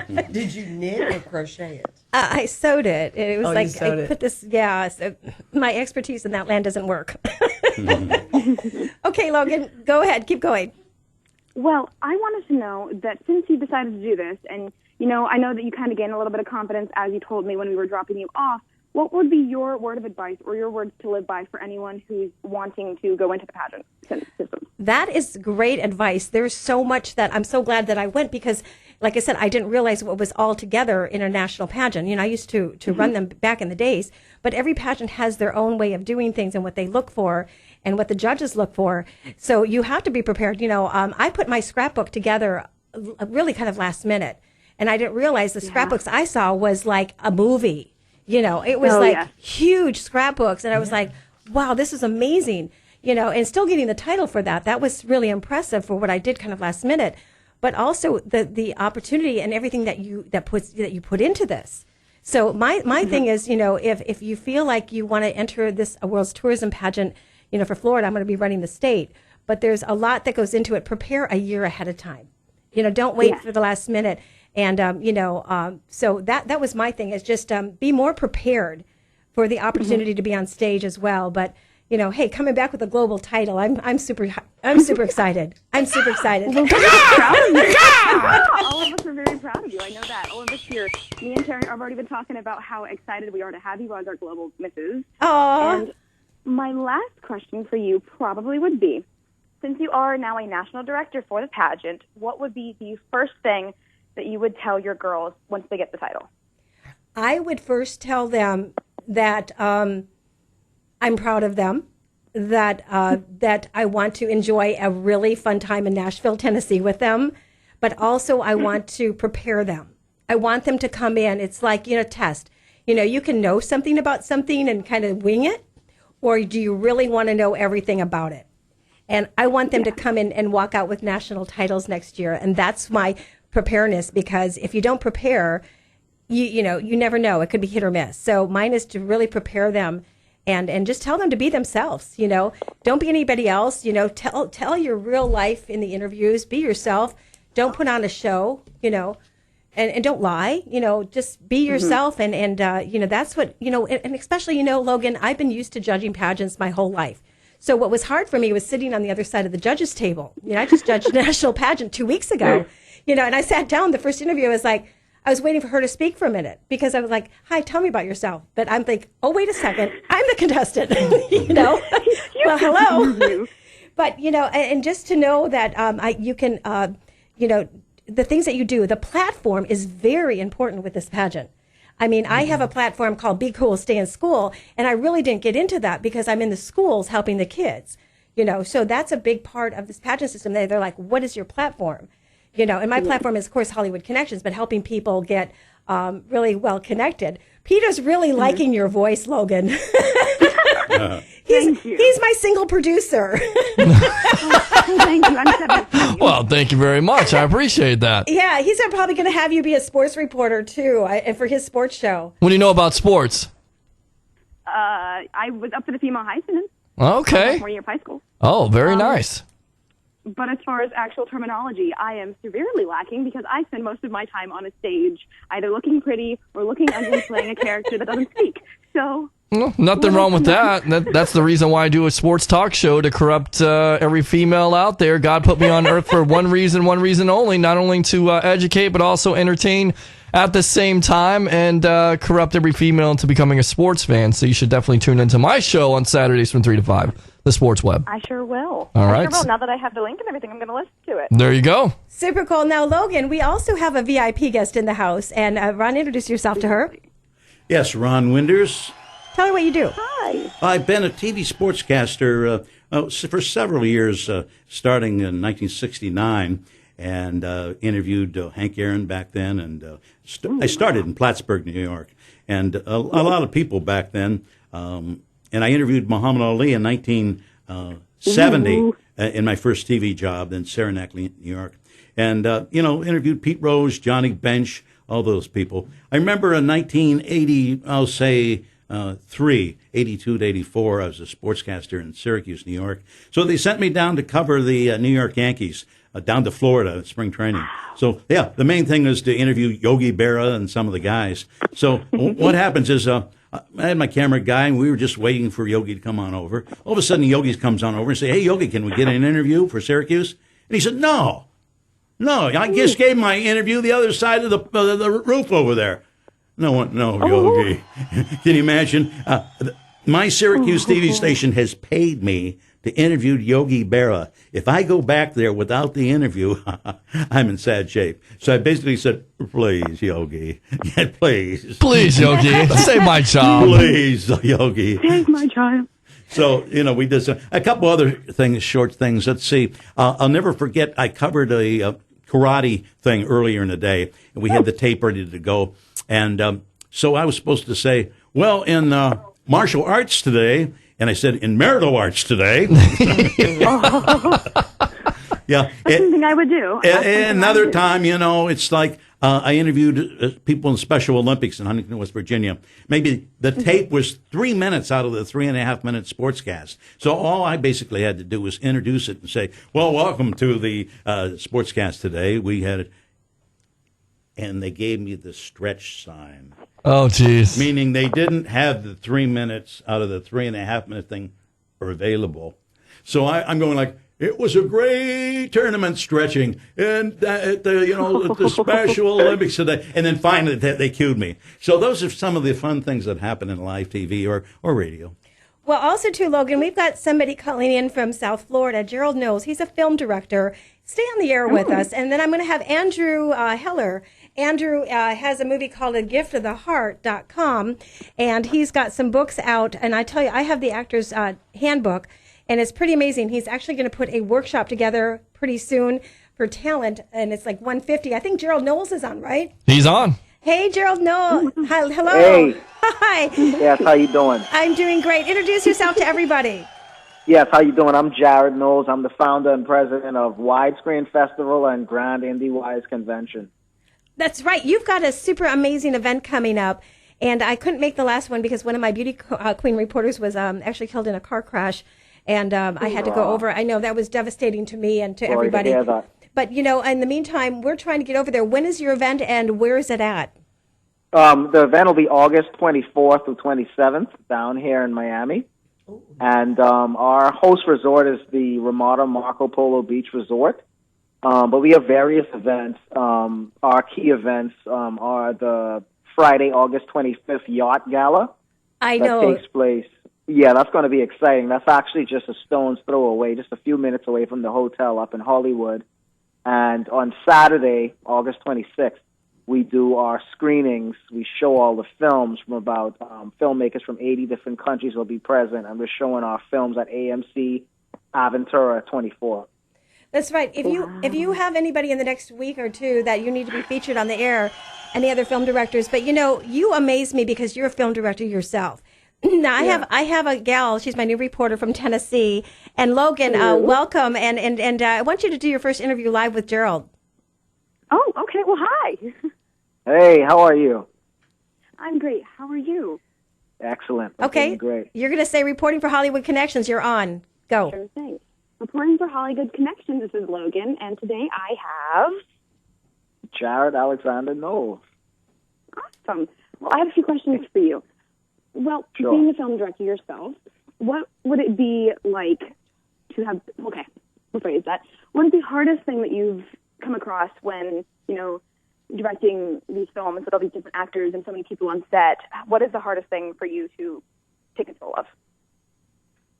no. Did you knit or crochet it? I sewed it. It was like, I put this, so my expertise in that land doesn't work. Okay, Logan, go ahead, keep going. Well, I wanted to know that since you decided to do this, and I know that you kind of gained a little bit of confidence as you told me when we were dropping you off, what would be your word of advice or your words to live by for anyone who's wanting to go into the pageant system? That is great advice. There's so much that I'm so glad that I went, because, like I said, I didn't realize what was all together in a national pageant. I used to run them back in the days, but every pageant has their own way of doing things and what they look for and what the judges look for. So you have to be prepared. I put my scrapbook together really kind of last minute, and I didn't realize the scrapbooks I saw was like a movie. It was huge scrapbooks, and I was like, wow, this is amazing. And still getting the title for that. That was really impressive for what I did kind of last minute. But also the opportunity and everything that you put into this. So my thing is, if you feel like you want to enter this World's Tourism Pageant, for Florida, I'm going to be running the state. But there's a lot that goes into it. Prepare a year ahead of time. Don't wait for the last minute. And, so that was my thing, is just be more prepared for the opportunity to be on stage as well. But, hey, coming back with a global title, I'm super excited. I'm super excited. We're proud of you. All of us are very proud of you. I know that. All of us here, me and Terry have already been talking about how excited we are to have you as our global misses. Aww. And my last question for you probably would be, since you are now a national director for the pageant, what would be the first thing that you would tell your girls once they get the title? I would first tell them that I'm proud of them, that I want to enjoy a really fun time in Nashville, Tennessee with them, but also I want to prepare them. I want them to come in. It's like, test. You can know something about something and kind of wing it, or do you really want to know everything about it? And I want them to come in and walk out with national titles next year, and that's my preparedness, because if you don't prepare, you never know. It could be hit or miss. So mine is to really prepare them and just tell them to be themselves. Don't be anybody else. Tell your real life in the interviews. Be yourself. Don't put on a show. And don't lie. Just be yourself. And that's what and especially Logan, I've been used to judging pageants my whole life. So what was hard for me was sitting on the other side of the judges' table. I just judged a national pageant 2 weeks ago. And I sat down. The first interview, I was waiting for her to speak for a minute, because I was like, "Hi, tell me about yourself." But I'm like, "Oh, wait a second, I'm the contestant." Well, hello. But and just to know that you can, the things that you do. The platform is very important with this pageant. I mean, I have a platform called Be Cool, Stay in School, and I really didn't get into that because I'm in the schools helping the kids. So that's a big part of this pageant system. They're like, "What is your platform?" And my platform is, of course, Hollywood Connections, but helping people get really well connected. Peter's really liking your voice, Logan. He's my single producer. Thank you. I'm 17. Well, thank you very much. I appreciate that. Yeah, he's probably going to have you be a sports reporter, too, and for his sports show. What do you know about sports? I was up for the female Heisman. Okay. 4 year high school. Oh, very nice. But as far as actual terminology, I am severely lacking because I spend most of my time on a stage, either looking pretty or looking ugly playing a character that doesn't speak. So... Well, nothing wrong with that. That's the reason why I do a sports talk show, to corrupt every female out there. God put me on earth for one reason only, not only to educate, but also entertain at the same time and corrupt every female into becoming a sports fan. So you should definitely tune into my show on Saturdays from 3 to 5, The Sports Web. I sure will. All right. I sure will. Now that I have the link and everything, I'm going to listen to it. There you go. Super cool. Now, Logan, we also have a VIP guest in the house. And Ron, introduce yourself to her. Yes, Ron Winders. Tell her what you do. Hi. I've been a TV sportscaster for several years, starting in 1969, and interviewed Hank Aaron back then. And I started in Plattsburgh, New York, and a lot of people back then. And I interviewed Muhammad Ali in 1970 in my first TV job in Saranac, New York. And, interviewed Pete Rose, Johnny Bench, all those people. I remember in 1980, I'll say 82 to 84, I was a sportscaster in Syracuse, New York. So they sent me down to cover the New York Yankees, down to Florida at spring training. So, yeah, the main thing was to interview Yogi Berra and some of the guys. So what happens is I had my camera guy, and we were just waiting for Yogi to come on over. All of a sudden, Yogi comes on over and say, "Hey, Yogi, can we get an interview for Syracuse?" And he said, No, I just gave my interview the other side of the roof over there. No, Yogi. Can you imagine? My Syracuse TV station has paid me to interview Yogi Berra. If I go back there without the interview, I'm in sad shape. So I basically said, "Please, Yogi. Yeah, please. Please, Yogi. Save my child. Please, Yogi. Save my child." So, we did a couple other things, short things. Let's see. I'll never forget, I covered a karate thing earlier in the day, and we had the tape ready to go. And so I was supposed to say, well, in martial arts today, and I said, in marital arts today. Yeah. That's something I would do. Another time, it's like I interviewed people in Special Olympics in Huntington, West Virginia. Maybe the tape was 3 minutes out of the 3.5-minute sportscast. So all I basically had to do was introduce it and say, well, welcome to the sportscast today. We had, and they gave me the stretch sign. Oh, geez. Meaning they didn't have the 3 minutes out of the 3.5-minute thing available. So I'm going like, it was a great tournament stretching, and at the Special Olympics today. And then finally they cued me. So those are some of the fun things that happen in live TV or radio. Well, also, too, Logan, we've got somebody calling in from South Florida, Gerald Knowles. He's a film director. Stay on the air with us. And then I'm going to have Andrew Heller. Andrew has a movie called agiftoftheheart.com, and he's got some books out. And I tell you, I have the actor's handbook, and it's pretty amazing. He's actually going to put a workshop together pretty soon for talent, and it's like $150. I think Gerald Knowles is on, right? He's on. Hey, Gerald Knowles. Hi, hello. Hey. Hi. Yes, how you doing? I'm doing great. Introduce yourself to everybody. Yes, how you doing? I'm Jared Knowles. I'm the founder and president of Widescreen Festival and Grand Indie Wise Convention. That's right. You've got a super amazing event coming up, and I couldn't make the last one because one of my beauty queen reporters was actually killed in a car crash, and I had to go over. I know that was devastating to me and to everybody. To hear that. But, in the meantime, we're trying to get over there. When is your event, and where is it at? The event will be August 24th through 27th down here in Miami. Ooh. And our host resort is the Ramada Marco Polo Beach Resort. But we have various events. Our key events are the Friday, August 25th Yacht Gala. I know. That takes place. Yeah, that's going to be exciting. That's actually just a stone's throw away, just a few minutes away from the hotel up in Hollywood. And on Saturday, August 26th, we do our screenings. We show all the films from about filmmakers from 80 different countries will be present, and we're showing our films at AMC Aventura 24. That's right. If you have anybody in the next week or two that you need to be featured on the air, any other film directors, but you amaze me because you're a film director yourself. Now I have a gal. She's my new reporter from Tennessee, and Logan. Welcome, and I want you to do your first interview live with Gerald. Oh, okay. Well, hi. Hey, how are you? I'm great. How are you? Excellent. Okay, great. You're going to say reporting for Hollywood Connections. You're on. Go. Sure thing. Reporting for Hollywood Connections. This is Logan, and today I have Jared Alexander Knowles. Awesome. Well, I have a few questions for you. Well, sure. Being a film director yourself, what would it be like to have, okay, we'll phrase that. What is the hardest thing that you've come across when, directing these films with all these different actors and so many people on set, what is the hardest thing for you to take control of?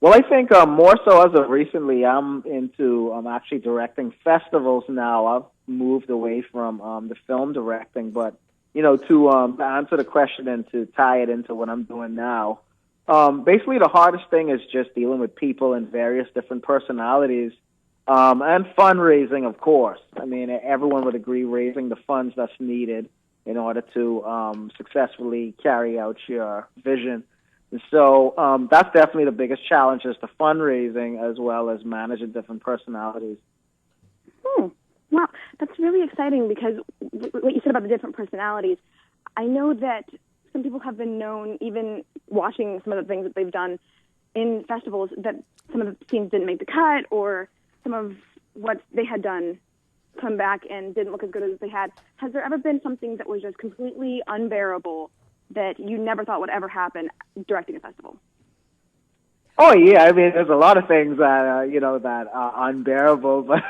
Well, I think more so as of recently, I'm into actually directing festivals now. I've moved away from the film directing, but to answer the question and to tie it into what I'm doing now, basically the hardest thing is just dealing with people and various different personalities, and fundraising, of course. I mean, everyone would agree raising the funds that's needed in order to successfully carry out your vision. And so that's definitely the biggest challenge, is the fundraising as well as managing different personalities. Wow, that's really exciting, because what you said about the different personalities, I know that some people have been known, even watching some of the things that they've done in festivals, that some of the scenes didn't make the cut, or some of what they had done come back and didn't look as good as they had. Has there ever been something that was just completely unbearable that you never thought would ever happen directing a festival? Oh yeah, I mean, there's a lot of things that that are unbearable, but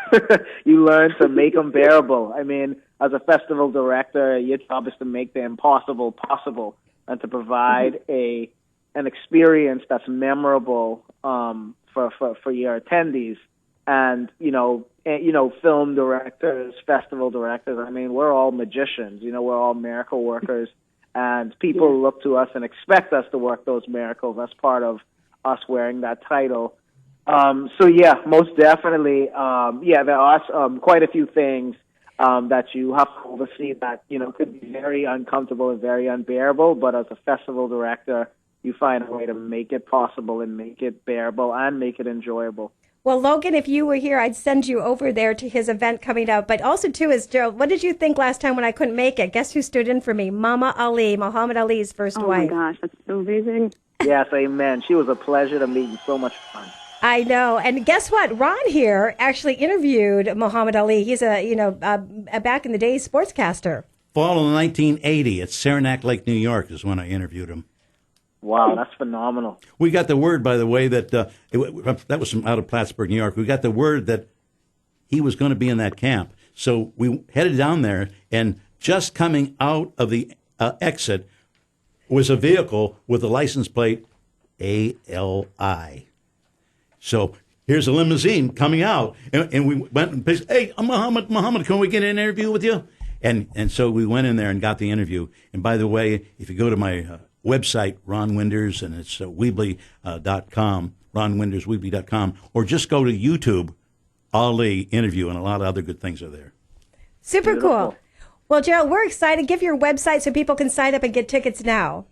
you learn to make them bearable. I mean, as a festival director, your job is to make the impossible possible and to provide an experience that's memorable for your attendees. And film directors, festival directors. I mean, we're all magicians. We're all miracle workers, and people look to us and expect us to work those miracles. That's part of us wearing that title. So yeah, most definitely. There are quite a few things that you have to oversee that could be very uncomfortable and very unbearable. But as a festival director, you find a way to make it possible and make it bearable and make it enjoyable. Well, Logan, if you were here, I'd send you over there to his event coming up. But also, too, is Gerald, what did you think last time when I couldn't make it? Guess who stood in for me? Mama Ali, Muhammad Ali's first wife. Oh, my gosh, that's so amazing. Yes, amen. She was a pleasure to meet and so much fun. I know. And guess what? Ron here actually interviewed Muhammad Ali. He's a back in the day sportscaster. Fall of 1980 at Saranac Lake, New York is when I interviewed him. Wow, that's phenomenal. We got the word, by the way, that that was from out of Plattsburgh, New York. We got the word that he was going to be in that camp. So we headed down there, and just coming out of the exit was a vehicle with a license plate ALI. So here's a limousine coming out, and we went and said, "Hey, Muhammad, can we get an interview with you?" And so we went in there and got the interview. And by the way, if you go to my website, Ron Winders, and it's Weebly.com, RonWindersWeebly.com, or just go to YouTube, Ali interview, and a lot of other good things are there. Super Beautiful. Cool. Well, Gerald, we're excited. Give your website so people can sign up and get tickets now.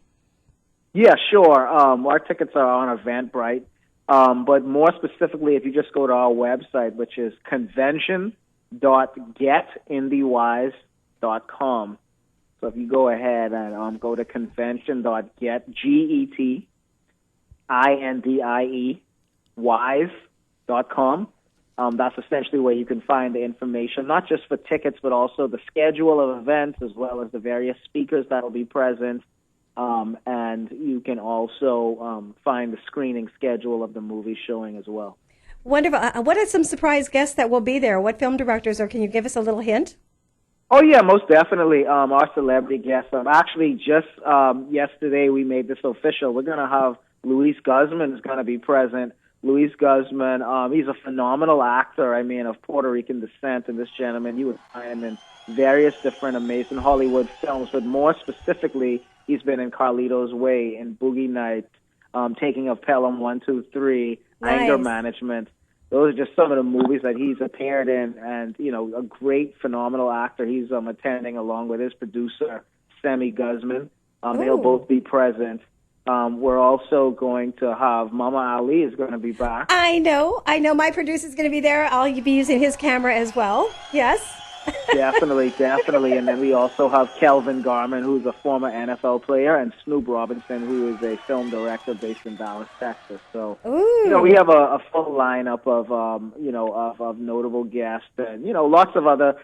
Yeah, sure. Our tickets are on Eventbrite. But more specifically, if you just go to our website, which is convention.getindywise.com. So if you go ahead and go to convention.getindie.wise.com, that's essentially where you can find the information, not just for tickets, but also the schedule of events as well as the various speakers that will be present. And you can also find the screening schedule of the movie showing as well. Wonderful. What are some surprise guests that will be there? What film directors, or can you give us a little hint? Oh, yeah, most definitely. Our celebrity guests. Actually, just yesterday we made this official. We're going to have Luis Guzman is going to be present. Luis Guzman, he's a phenomenal actor, of Puerto Rican descent. And this gentleman, you would find him in various different amazing Hollywood films, but more specifically, he's been in Carlito's Way, in Boogie Nights, Taking of Pelham 1, 2, 3, nice. Anger Management. Those are just some of the movies that he's appeared in, and, a great, phenomenal actor. He's attending along with his producer, Sammy Guzman. They'll both be present. We're also going to have Mama Ali is going to be back. I know. My producer's going to be there. I'll be using his camera as well. Yes. Definitely. And then we also have Kelvin Garman, who's a former NFL player, and Snoop Robinson, who is a film director based in Dallas, Texas. So, we have a full lineup of, of notable guests and, lots of other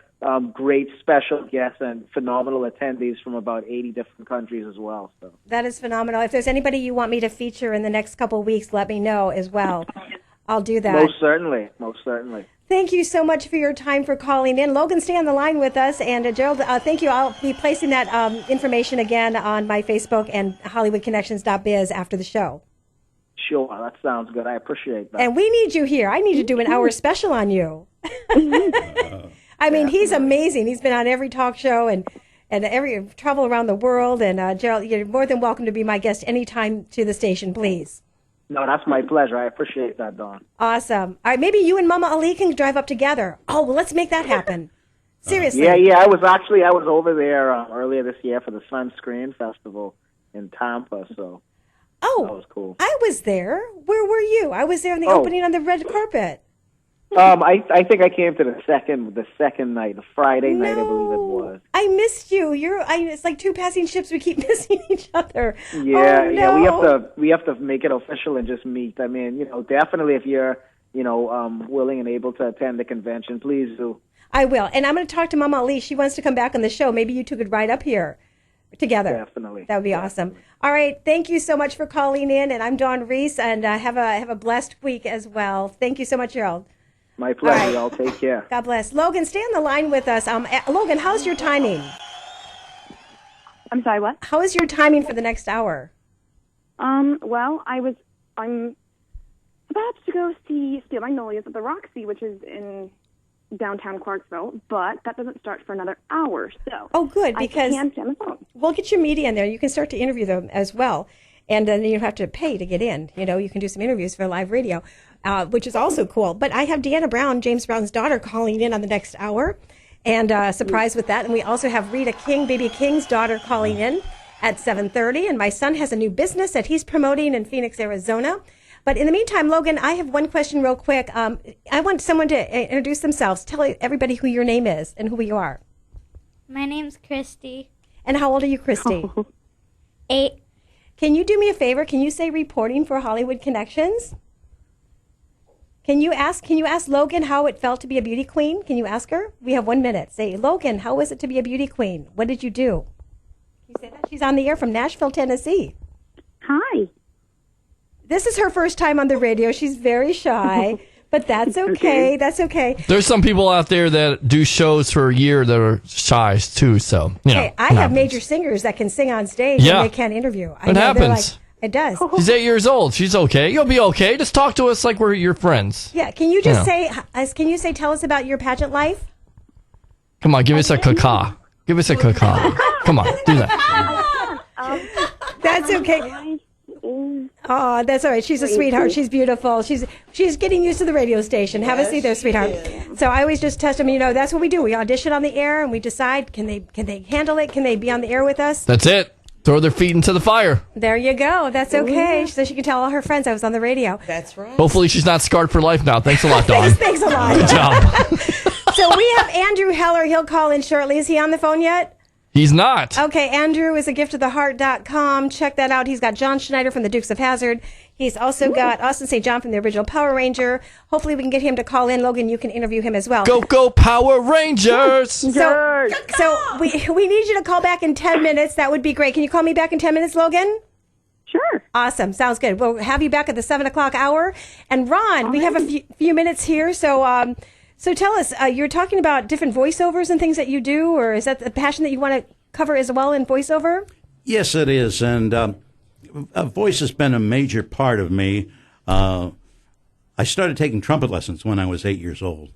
great special guests and phenomenal attendees from about 80 different countries as well. So that is phenomenal. If there's anybody you want me to feature in the next couple of weeks, let me know as well. I'll do that. Most certainly. Thank you so much for your time for calling in. Logan, stay on the line with us. And Gerald, thank you. I'll be placing that information again on my Facebook and HollywoodConnections.biz after the show. Sure, that sounds good. I appreciate that. And we need you here. I need to do an hour special on you. I mean, he's amazing. He's been on every talk show and every travel around the world. And Gerald, you're more than welcome to be my guest anytime to the station, please. No, that's my pleasure. I appreciate that, Dawn. Awesome. All right, maybe you and Mama Ali can drive up together. Oh, well, let's make that happen. Seriously. Yeah. I was over there earlier this year for the Sunscreen Festival in Tampa, so that was cool. I was there. Where were you? I was there in the opening on the red carpet. I think I came to the second night, the Friday night, I believe it was. I missed you. It's like two passing ships. We keep missing each other. Yeah, oh, no. We have to make it official and just meet. I mean, definitely if you're, willing and able to attend the convention, please do. I will, and I'm going to talk to Mama Ali. She wants to come back on the show. Maybe you two could ride up here together. Definitely. That would be awesome. All right, thank you so much for calling in, and I'm Dawn Reese, and have a blessed week as well. Thank you so much, Gerald. My pleasure. Y'all take care. God bless. Logan, stay on the line with us. Logan, how's your timing? I'm sorry, what? How is your timing for the next hour? Well, I'm about to go see Steel Magnolias at the Roxy, which is in downtown Clarksville, but that doesn't start for another hour. So good, because I can't stay on the phone. We'll get your media in there. You can start to interview them as well. And then you don't have to pay to get in. You can do some interviews for live radio, which is also cool. But I have Deanna Brown, James Brown's daughter, calling in on the next hour, and surprised with that. And we also have Rita King, B.B. King's daughter, calling in at 7:30. And my son has a new business that he's promoting in Phoenix, Arizona. But in the meantime, Logan, I have one question real quick. I want someone to introduce themselves. Tell everybody who your name is and who you are. My name's Christy. And how old are you, Christy? 8. Can you do me a favor? Can you say reporting for Hollywood Connections? Can you ask Logan how it felt to be a beauty queen? Can you ask her? We have 1 minute. Say, Logan, how was it to be a beauty queen? What did you do? Can you say that? She's on the air from Nashville, Tennessee. Hi. This is her first time on the radio. She's very shy, but that's okay. That's okay. There's some people out there that do shows for a year that are shy too. So I have major singers that can sing on stage and they can't interview. It happens. It does. She's 8 years old. She's okay. You'll be okay. Just talk to us like we're your friends. Yeah. Can you just say? Tell us about your pageant life. Come on, give us a caca. Give us a caca. Come on, do that. That's okay. Oh, that's all right. She's a sweetheart. She's beautiful. She's getting used to the radio station. Have a seat there, sweetheart. So I always just test them. That's what we do. We audition on the air and we decide can they handle it? Can they be on the air with us? That's it. Throw their feet into the fire. There you go. That's okay. So she can tell all her friends I was on the radio. That's right. Hopefully she's not scarred for life now. Thanks a lot, Dawn. Thanks a lot. Good job. So we have Andrew Heller. He'll call in shortly. Is he on the phone yet? He's not. Okay, Andrew is a giftoftheheart.com. Check that out. He's got John Schneider from the Dukes of Hazzard. He's also got Austin St. John from the original Power Ranger. Hopefully we can get him to call in. Logan, you can interview him as well. Go Power Rangers! So we need you to call back in 10 minutes. That would be great. Can you call me back in 10 minutes, Logan? Sure. Awesome. Sounds good. We'll have you back at the 7 o'clock hour. And Ron, we have a few minutes here. So tell us, you're talking about different voiceovers and things that you do, or is that the passion that you want to cover as well in voiceover? Yes, it is. And voice has been a major part of me. I started taking trumpet lessons when I was 8 years old.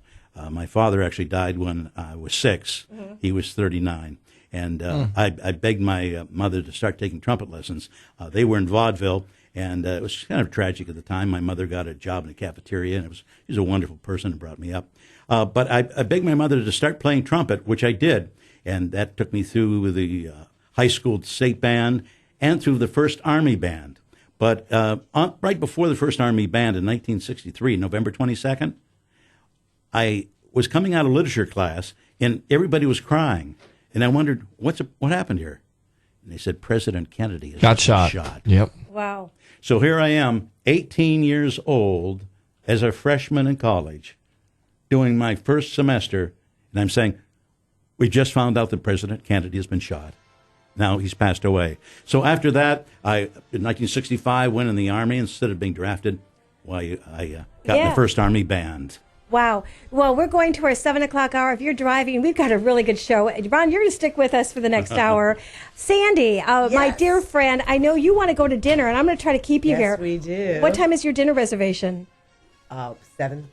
My father actually died when I was 6. Mm-hmm. He was 39. And I begged my mother to start taking trumpet lessons. They were in vaudeville. And it was kind of tragic at the time. My mother got a job in a cafeteria, and she was a wonderful person and brought me up. But I begged my mother to start playing trumpet, which I did. And that took me through the high school state band and through the first Army band. But right before the first Army band in 1963, November 22nd, I was coming out of literature class, and everybody was crying. And I wondered, what happened here? And they said, President Kennedy got shot. Yep. Wow. So here I am, 18 years old, as a freshman in college, doing my first semester, and I'm saying, we just found out that President Kennedy has been shot. Now he's passed away. So after that, in 1965, went in the Army. Instead of being drafted, I got in the first Army band. Wow. Well, we're going to our 7 o'clock hour. If you're driving, we've got a really good show. Ron, you're going to stick with us for the next hour. Sandy, my dear friend, I know you want to go to dinner, and I'm going to try to keep you here. Yes, we do. What time is your dinner reservation? 7:30.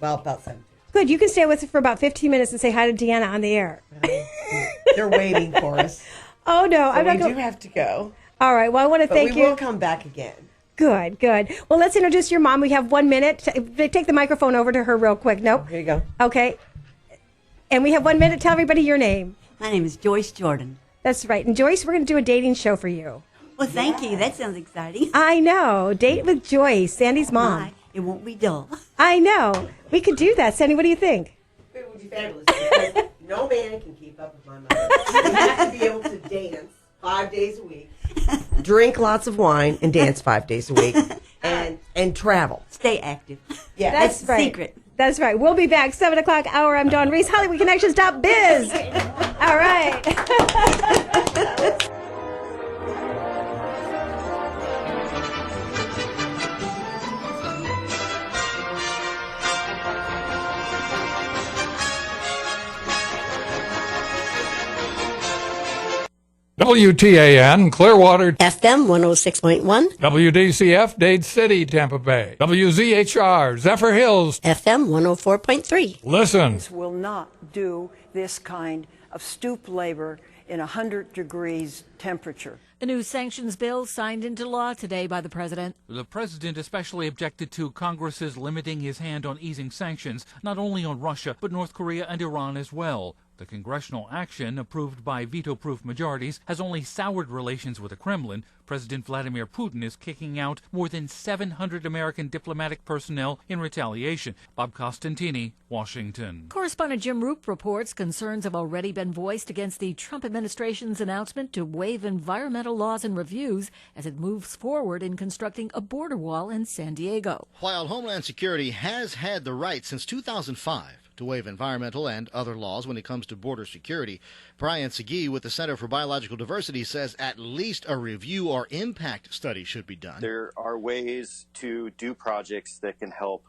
Well, about 7:30. Good. You can stay with us for about 15 minutes and say hi to Deanna on the air. They're waiting for us. Oh, no. So I'm not we do have to go. All right. Well, I want to thank you. We will come back again. Good, good. Well, let's introduce your mom. We have 1 minute. Take the microphone over to her real quick. Nope. Here you go. Okay. And we have 1 minute. Tell everybody your name. My name is Joyce Jordan. That's right. And Joyce, we're going to do a dating show for you. Well, thank you. That sounds exciting. I know. Date with Joyce, Sandy's mom. It won't be dull. I know. We could do that. Sandy, what do you think? It would be fabulous because no man can keep up with my mother. You have to be able to dance 5 days a week, drink lots of wine, and dance 5 days a week, and travel. Stay active. Yeah, that's the right. secret. That's right. We'll be back 7 o'clock hour. I'm Dawn Reese. HollywoodConnections.biz. All right. WTAN, Clearwater, FM 106.1, WDCF, Dade City, Tampa Bay, WZHR, Zephyr Hills, FM 104.3. Listen. Will not do this kind of stoop labor in 100 degrees temperature. A new sanctions bill signed into law today by the president. The president especially objected to Congress's limiting his hand on easing sanctions, not only on Russia, but North Korea and Iran as well. The congressional action, approved by veto-proof majorities, has only soured relations with the Kremlin. President Vladimir Putin is kicking out more than 700 American diplomatic personnel in retaliation. Bob Costantini, Washington. Correspondent Jim Roop reports concerns have already been voiced against the Trump administration's announcement to waive environmental laws and reviews as it moves forward in constructing a border wall in San Diego. While Homeland Security has had the right since 2005 to waive environmental and other laws when it comes to border security, Brian Segee with the Center for Biological Diversity says at least a review or impact study should be done. There are ways to do projects that can help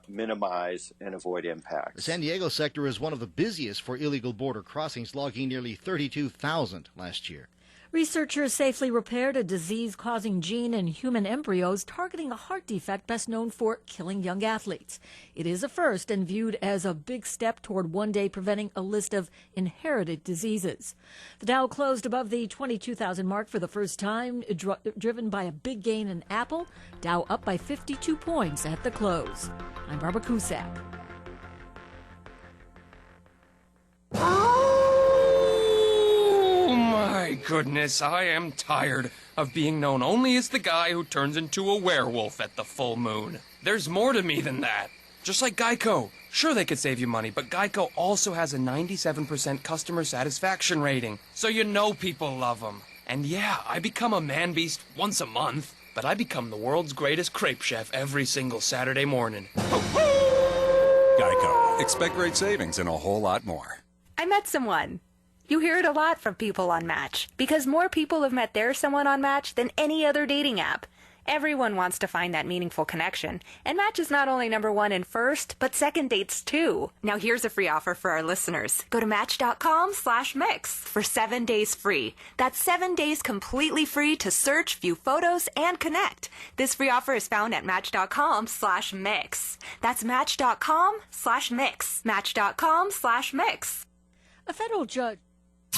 minimize and avoid impacts. The San Diego sector is one of the busiest for illegal border crossings, logging nearly 32,000 last year. Researchers safely repaired a disease-causing gene in human embryos targeting a heart defect best known for killing young athletes. It is a first and viewed as a big step toward one day preventing a list of inherited diseases. The Dow closed above the 22,000 mark for the first time, driven by a big gain in Apple. Dow up by 52 points at the close. I'm Barbara Cusack. Oh my goodness, I am tired of being known only as the guy who turns into a werewolf at the full moon. There's more to me than that. Just like Geico. Sure, they could save you money, but Geico also has a 97% customer satisfaction rating, so you know people love them. And yeah, I become a man-beast once a month, but I become the world's greatest crepe chef every single Saturday morning. Geico. Expect great savings and a whole lot more. I met someone. You hear it a lot from people on Match, because more people have met their someone on Match than any other dating app. Everyone wants to find that meaningful connection, and Match is not only #1 in first, but second dates too. Now here's a free offer for our listeners. Go to Match.com/mix for 7 days free. That's 7 days completely free to search, view photos, and connect. This free offer is found at Match.com/mix. That's Match.com/mix. Match.com/mix. A federal judge.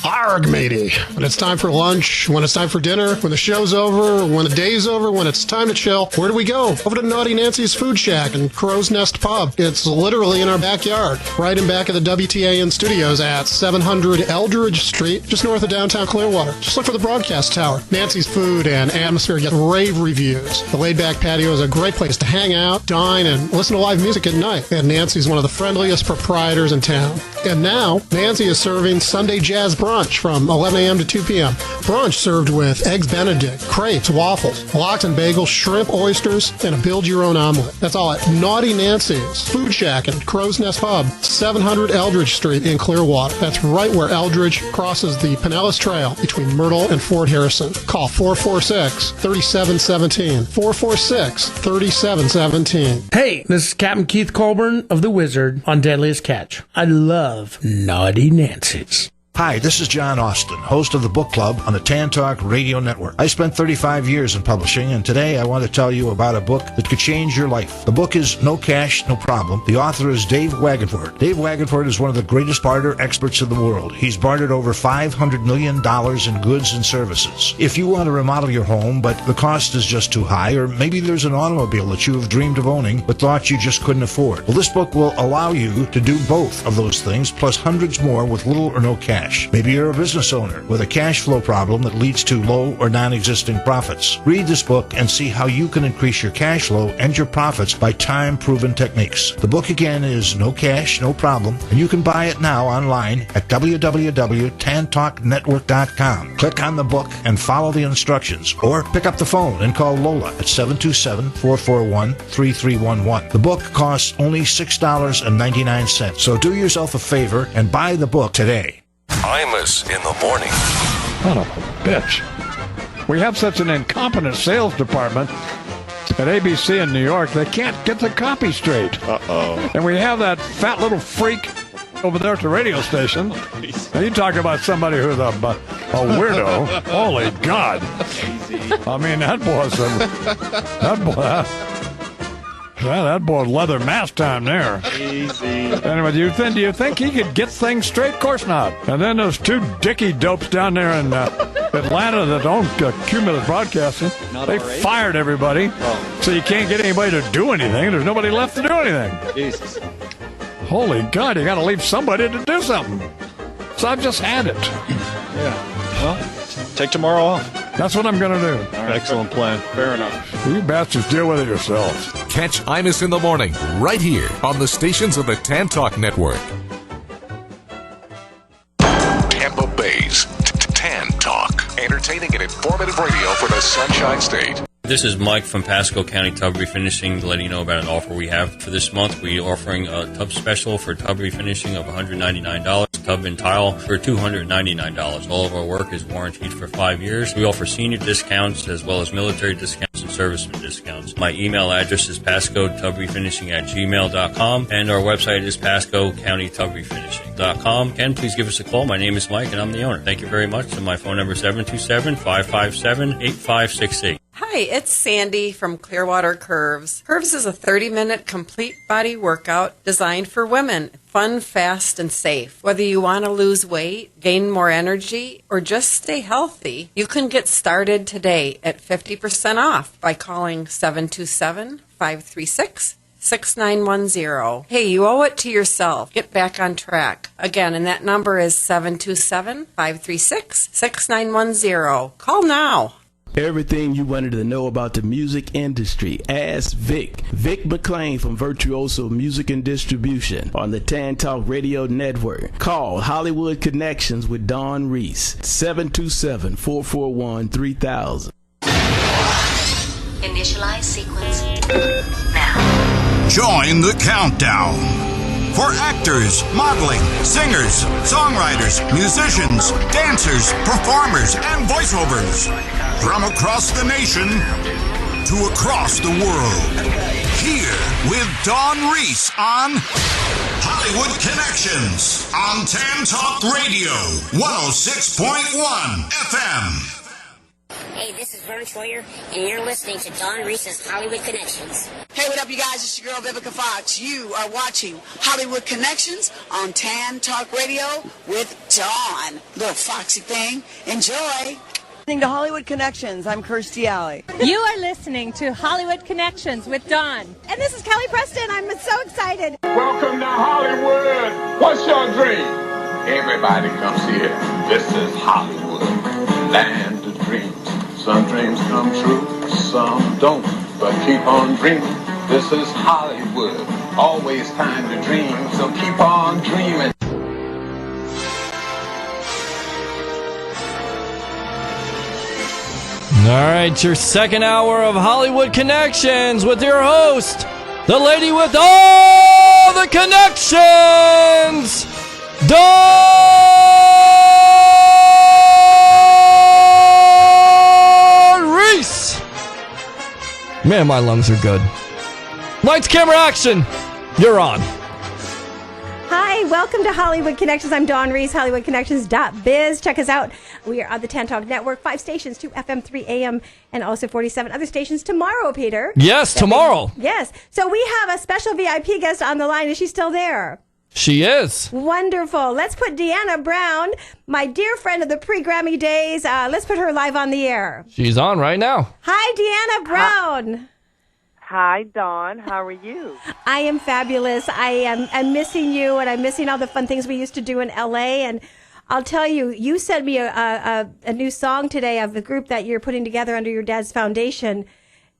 Arg, matey. When it's time for lunch, when it's time for dinner, when the show's over, when the day's over, when it's time to chill, where do we go? Over to Naughty Nancy's Food Shack and Crow's Nest Pub. It's literally in our backyard, right in back of the WTAN studios at 700 Eldridge Street, just north of downtown Clearwater. Just look for the broadcast tower. Nancy's food and atmosphere get rave reviews. The laid-back patio is a great place to hang out, dine, and listen to live music at night. And Nancy's one of the friendliest proprietors in town. And now, Nancy is serving Sunday jazz brunch from 11 a.m. to 2 p.m. Brunch served with eggs Benedict, crepes, waffles, lox and bagels, shrimp, oysters, and a build-your-own omelet. That's all at Naughty Nancy's Food Shack and Crow's Nest Pub, 700 Eldridge Street in Clearwater. That's right where Eldridge crosses the Pinellas Trail between Myrtle and Fort Harrison. Call 446-3717. 446-3717. Hey, this is Captain Keith Colburn of The Wizard on Deadliest Catch. I love Naughty Nancy's. Hi, this is John Austin, host of the Book Club on the Tan Talk Radio Network. I spent 35 years in publishing, and today I want to tell you about a book that could change your life. The book is No Cash, No Problem. The author is Dave Wagenford. Dave Wagenford is one of the greatest barter experts in the world. He's bartered over $500 million in goods and services. If you want to remodel your home, but the cost is just too high, or maybe there's an automobile that you have dreamed of owning, but thought you just couldn't afford, well, this book will allow you to do both of those things, plus hundreds more with little or no cash. Maybe you're a business owner with a cash flow problem that leads to low or non-existing profits. Read this book and see how you can increase your cash flow and your profits by time-proven techniques. The book again is No Cash, No Problem, and you can buy it now online at www.tantalknetwork.com. Click on the book and follow the instructions, or pick up the phone and call Lola at 727-441-3311. The book costs only $6.99, so do yourself a favor and buy the book today. Imus in the morning. Son of a bitch. We have such an incompetent sales department at ABC in New York, they can't get the copy straight. Uh-oh. And we have that fat little freak over there at the radio station. Now you talk about somebody who's a weirdo. Holy God. I mean, that boy leather mask time there. Easy. Anyway, do you think he could get things straight? Of course not. And then those two dicky dopes down there in Atlanta that own Cumulative Broadcasting, they fired everybody. Oh. So you can't get anybody to do anything. There's nobody left to do anything. Jesus. Holy God, you got to leave somebody to do something. So I've just had it. Yeah. Well, take tomorrow off. That's what I'm going to do. Right. Excellent plan. Fair enough. You bastards deal with it yourselves. Catch Imus in the morning right here on the stations of the Tan Talk Network. Tampa Bay's Tan Talk. Entertaining and informative radio for the Sunshine State. This is Mike from Pasco County Tub Refinishing, letting you know about an offer we have for this month. We're offering a tub special for tub refinishing of $199, tub and tile for $299. All of our work is warranted for 5 years. We offer senior discounts as well as military discounts and serviceman discounts. My email address is pascotubrefinishing@gmail.com, and our website is pascocountytubrefinishing.com. Ken, please give us a call. My name is Mike, and I'm the owner. Thank you very much. And my phone number is 727-557-8568. Hi, it's Sandy from Clearwater Curves. Curves is a 30-minute complete body workout designed for women. Fun, fast, and safe. Whether you want to lose weight, gain more energy, or just stay healthy, you can get started today at 50% off by calling 727-536-6910. Hey, you owe it to yourself. Get back on track. Again, and that number is 727-536-6910. Call now. Everything you wanted to know about the music industry, ask Vic. Vic McLean from Virtuoso Music and Distribution on the Tan Talk Radio Network. Call Hollywood Connections with Dawn Reese, 727-441-3000. Initialize sequence now. Join the countdown. For actors, modeling, singers, songwriters, musicians, dancers, performers, and voiceovers. From across the nation to across the world. Here with Dawn Reese on Hollywood Connections on Tan Talk Radio, 106.1 FM. Hey, this is Vern Troyer, and you're listening to Dawn Reese's Hollywood Connections. Hey, what up, you guys? It's your girl, Vivica Fox. You are watching Hollywood Connections on Tan Talk Radio with Dawn. Little foxy thing. Enjoy. Listening to Hollywood Connections. I'm Kirstie Alley. You are listening to Hollywood Connections with Dawn. And this is Kelly Preston. I'm so excited. Welcome to Hollywood. What's your dream? Everybody comes here. This is Hollywood, land of dreams. Some dreams come true, some don't, but keep on dreaming. This is Hollywood, always time to dream, so keep on dreaming. All right, your second hour of Hollywood Connections with your host, the lady with all the connections, Dawn Reese. Man, my lungs are good. Lights, camera, action. You're on. Hi, welcome to Hollywood Connections. I'm Dawn Reese, HollywoodConnections.biz. Check us out. We are on the Tenn Talk Network, 5 stations, 2 FM, 3 AM, and also 47 other stations tomorrow, Peter. Yes, tomorrow. Yes. So we have a special VIP guest on the line. Is she still there? She is. Wonderful. Let's put Deanna Brown, my dear friend of the pre-Grammy days, let's put her live on the air. She's on right now. Hi, Deanna Brown. Hi, Dawn. How are you? I am fabulous. I'm missing you, and I'm missing all the fun things we used to do in L.A., and I'll tell you, you sent me a new song today of the group that you're putting together under your dad's foundation,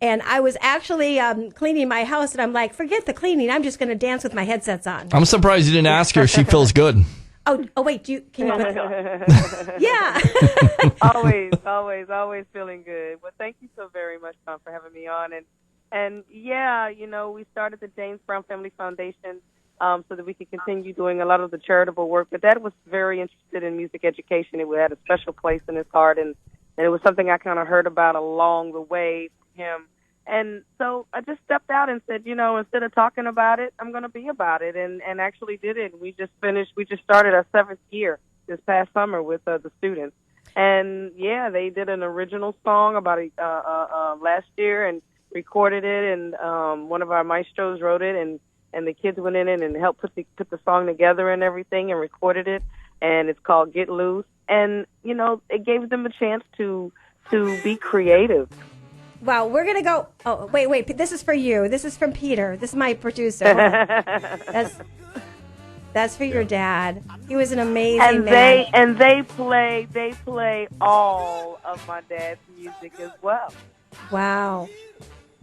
and I was actually cleaning my house, and I'm like, forget the cleaning. I'm just going to dance with my headsets on. I'm surprised you didn't ask her if she feels good. Oh, wait, can you put Yeah. always feeling good. Well, thank you so very much, Tom, for having me on. And yeah, you know, we started the James Brown Family Foundation so that we could continue doing a lot of the charitable work. But Dad was very interested in music education. It had a special place in his heart, and it was something I kind of heard about along the way from him. And so I just stepped out and said, you know, instead of talking about it, I'm going to be about it, and actually did it. We just started our 7th year this past summer with the students. And, yeah, they did an original song about last year and recorded it, and one of our maestros wrote it, and the kids went in it and helped put the song together and everything and recorded it, and it's called Get Loose. And, you know, it gave them a chance to be creative. Wow, we're going to go. Oh, wait. This is for you. This is from Peter. This is my producer. That's for your dad. He was an amazing man. They play all of my dad's music as well. Wow.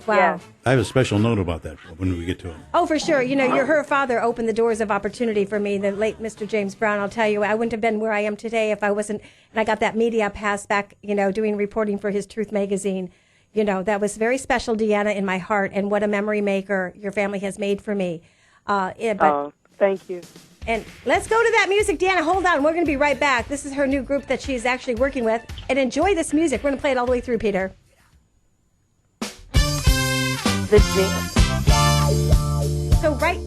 Yeah. I have a special note about that when we get to it. Oh, for sure. You know, her father opened the doors of opportunity for me, the late Mr. James Brown. I'll tell you, I wouldn't have been where I am today if I wasn't, and I got that media pass back, you know, doing reporting for his Truth magazine. You know, that was very special, Deanna, in my heart, and what a memory maker your family has made for me. Thank you. And let's go to that music. Deanna, hold on. We're going to be right back. This is her new group that she's actually working with. And enjoy this music. We're going to play it all the way through, Peter. The jam. So right.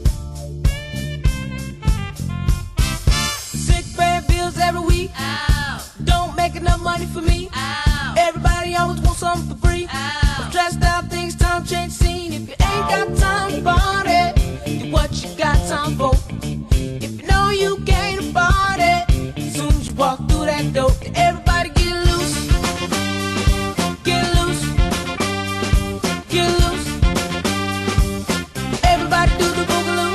Sick paying bills every week. Ow. Don't make enough money for me. Ow. Everybody always wants something for free. Ow. I'm stressed out, things time change scene. If you ain't got time to party, do what you got time for. If you know you can't afford it, as soon as you walk through that door, everybody get loose. Get loose. Get loose. Everybody do the boogaloo.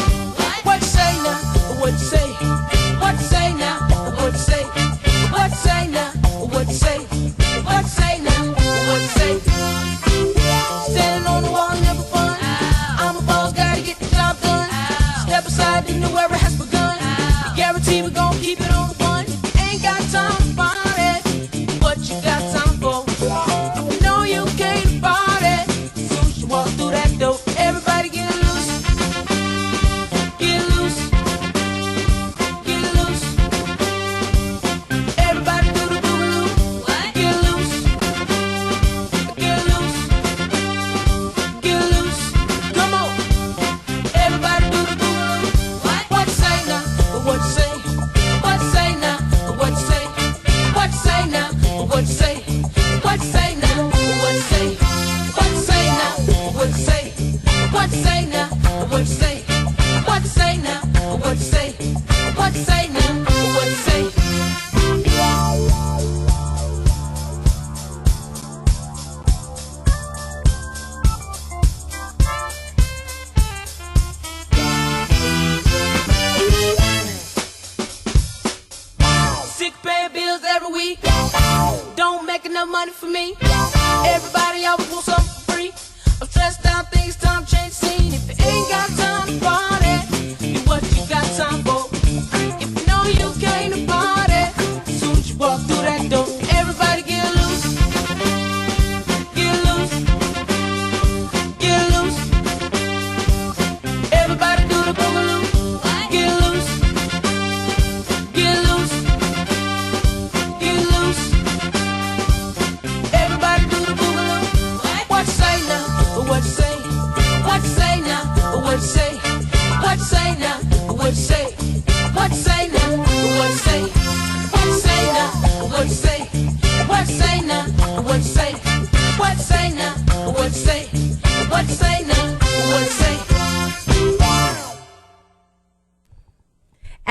What you say now? What you say? What you say now? What you say? What you say now? What you say? What you say now? What you say? Standing on the wall, never fun. I'm a boss, gotta get the job done. Step aside, the new era has begun. Guarantee we're gonna keep it on the one. Ain't got time to party, what you got time for? You know you can't party. As soon as you walk through that door, everybody get loose. Get loose. Get loose. Everybody do the boogaloo. Get loose. Get loose. Get loose. Come on. Everybody do the boogaloo. What you say now? What you say? What you say now? What you say? What you say now? What you say? What you say now? What you say? What you say now? What you say? What you say now? What you say? What you say now? What you say? What you say now? What you say? Sick paying bills every week. Don't make enough money for me. Everybody always wants something for free. I'm stressed out, things time change scene. If you ain't got time to party, do what you got time for. If you know you came to party, as soon as you walk through that door, everybody get loose.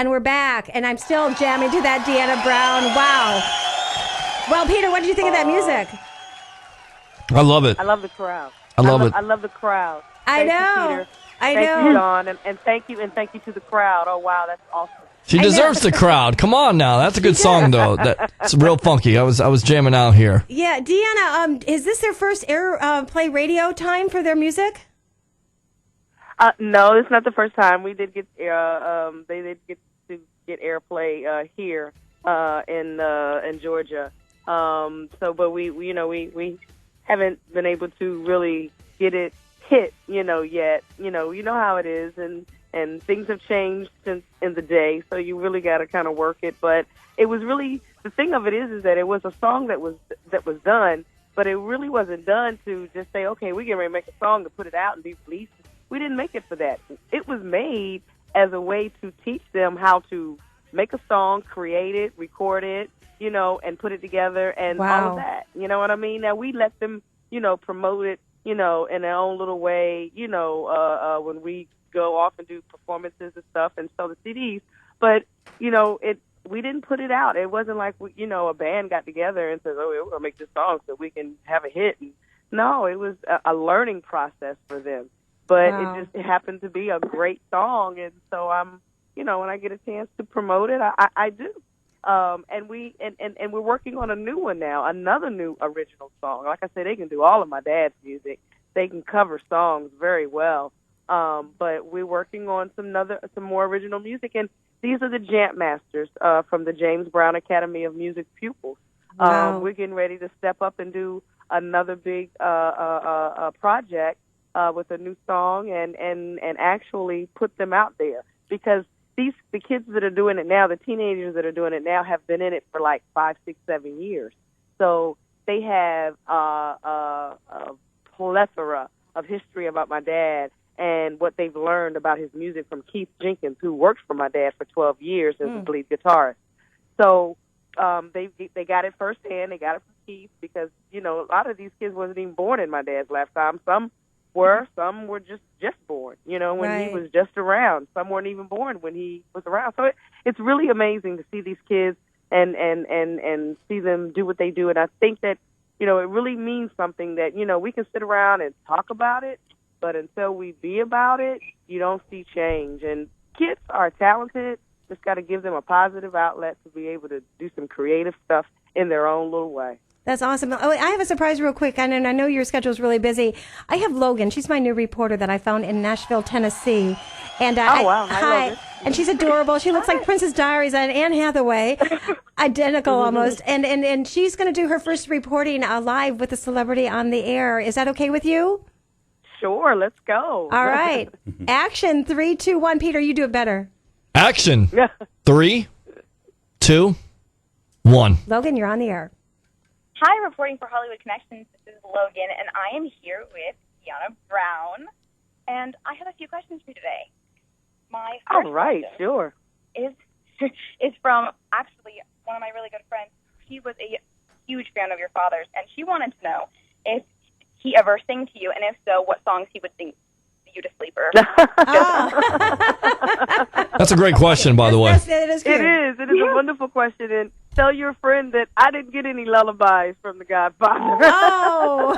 And we're back, and I'm still jamming to that Deanna Brown. Wow. Well, Peter, what did you think of that music? I love it. I love the crowd. I love it. I love the crowd. I Thank know. You, Peter. I thank know. you, Dawn, and thank you to the crowd. Oh wow, that's awesome. She deserves the crowd. Come on now. That's a good song, though. That's real funky. I was jamming out here. Yeah, Deanna, is this their first play radio time for their music? No, it's not the first time. We did get they did get to get airplay here in Georgia. But we haven't been able to really get it hit, yet. You know how it is, and things have changed since in the day, so you really got to kind of work it. But it was really, the thing of it is that it was a song that was done, but it really wasn't done to just say, okay, we're getting ready to make a song to put it out and be released. We didn't make it for that. It was made as a way to teach them how to make a song, create it, record it, and put it together and all of that. You know what I mean? Now we let them, promote it, in their own little way, when we go off and do performances and stuff and sell the CDs. But, we didn't put it out. It wasn't like, a band got together and says, oh, we're going to make this song so we can have a hit. And no, it was a learning process for them. But it just happened to be a great song. And so I'm, when I get a chance to promote it, I do. And we're working on a new one now, another new original song. Like I said, they can do all of my dad's music. They can cover songs very well. But we're working on some more original music, and these are the Jam Masters from the James Brown Academy of Music pupils. Wow. We're getting ready to step up and do another big project with a new song, and actually put them out there, because the kids that are doing it now, the teenagers that are doing it now, have been in it for like 5, 6, 7 years. So they have a plethora of history about my dad and what they've learned about his music from Keith Jenkins, who worked for my dad for 12 years as a lead guitarist. So they got it firsthand. They got it from Keith because, a lot of these kids wasn't even born in my dad's lifetime. Some were just born, when he was just around. Some weren't even born when he was around. So it's really amazing to see these kids and see them do what they do. And I think that, it really means something that, we can sit around and talk about it, but until we be about it, you don't see change. And kids are talented. Just got to give them a positive outlet to be able to do some creative stuff in their own little way. That's awesome. Oh, I have a surprise real quick, and I know your schedule is really busy. I have Logan. She's my new reporter that I found in Nashville, Tennessee. And wow. Hi. Logan. And she's adorable. She looks like Princess Diaries and Anne Hathaway. Identical almost. And she's going to do her first reporting live with a celebrity on the air. Is that okay with you? Sure, let's go. All right. Action. 3, 2, 1. Peter, you do it better. Action. 3, 2, 1. Logan, you're on the air. Hi, reporting for Hollywood Connections. This is Logan, and I am here with Deanna Brown. And I have a few questions for you today. My first question sure. is from actually one of my really good friends. She was a huge fan of your father's, and she wanted to know if he ever sang to you, and if so, what songs he would sing you to sleep or. That's a great question, by the way. Yes, it is. It is. It is a wonderful question. And tell your friend that I didn't get any lullabies from the Godfather. Oh.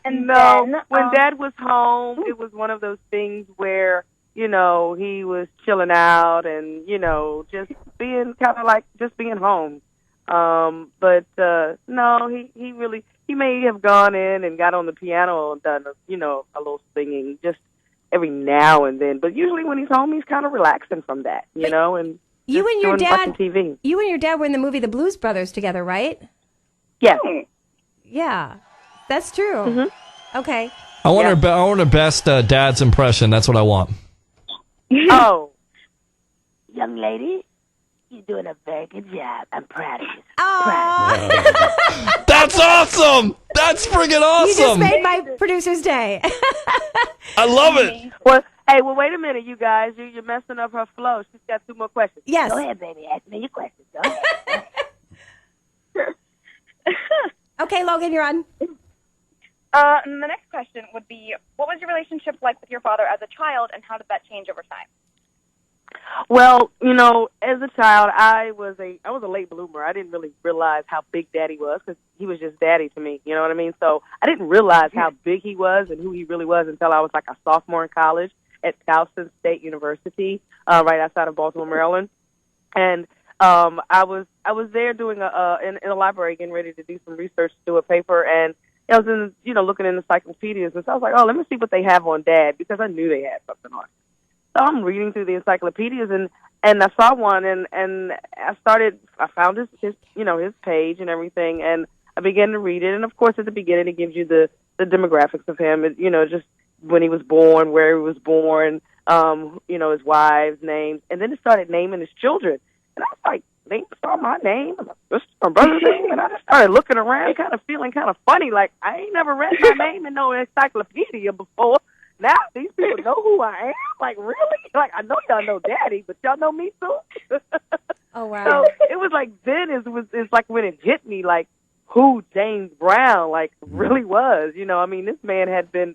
And no, then, when Dad was home, it was one of those things where, he was chilling out and, just being kind of like just being home. But no, he may have gone in and got on the piano and done, a little singing just every now and then. But usually when he's home, he's kind of relaxing from that, and you and your watching dad, TV. You and your dad were in the movie The Blues Brothers together, right? Yes. Yeah, that's true. Mm-hmm. Okay. I want her best dad's impression. That's what I want. Oh. Young lady, you're doing a very good job. I'm proud of you. Oh. That's awesome. That's friggin' awesome. You just made my producer's day. I love it. Well, wait a minute, you guys. You're messing up her flow. She's got 2 more questions. Yes. Go ahead, baby. Ask me your questions. Go ahead. Okay, Logan, you're on. And the next question would be, what was your relationship like with your father as a child, and how did that change over time? Well, you know, as a child, I was a late bloomer. I didn't really realize how big Daddy was because he was just Daddy to me. You know what I mean? So I didn't realize how big he was and who he really was until I was like a sophomore in college at Towson State University, right outside of Baltimore, Maryland. And I was there doing in a library, getting ready to do some research to do a paper, and I was looking in encyclopedias, and so I was like, oh, let me see what they have on Dad, because I knew they had something on. So I'm reading through the encyclopedias, and I saw one, and I found his page and everything, and I began to read it, and of course at the beginning it gives you the demographics of him, just when he was born, where he was born, his wives' names, and then it started naming his children, and I was like, they saw my name, my brother's name, and I just started looking around, kind of feeling kind of funny, like I ain't never read my name in no encyclopedia before. Now these people know who I am. Like, really? Like, I know y'all know Daddy, but y'all know me too. Oh wow! So it was like then it's like when it hit me, like who James Brown like really was. I mean, this man had been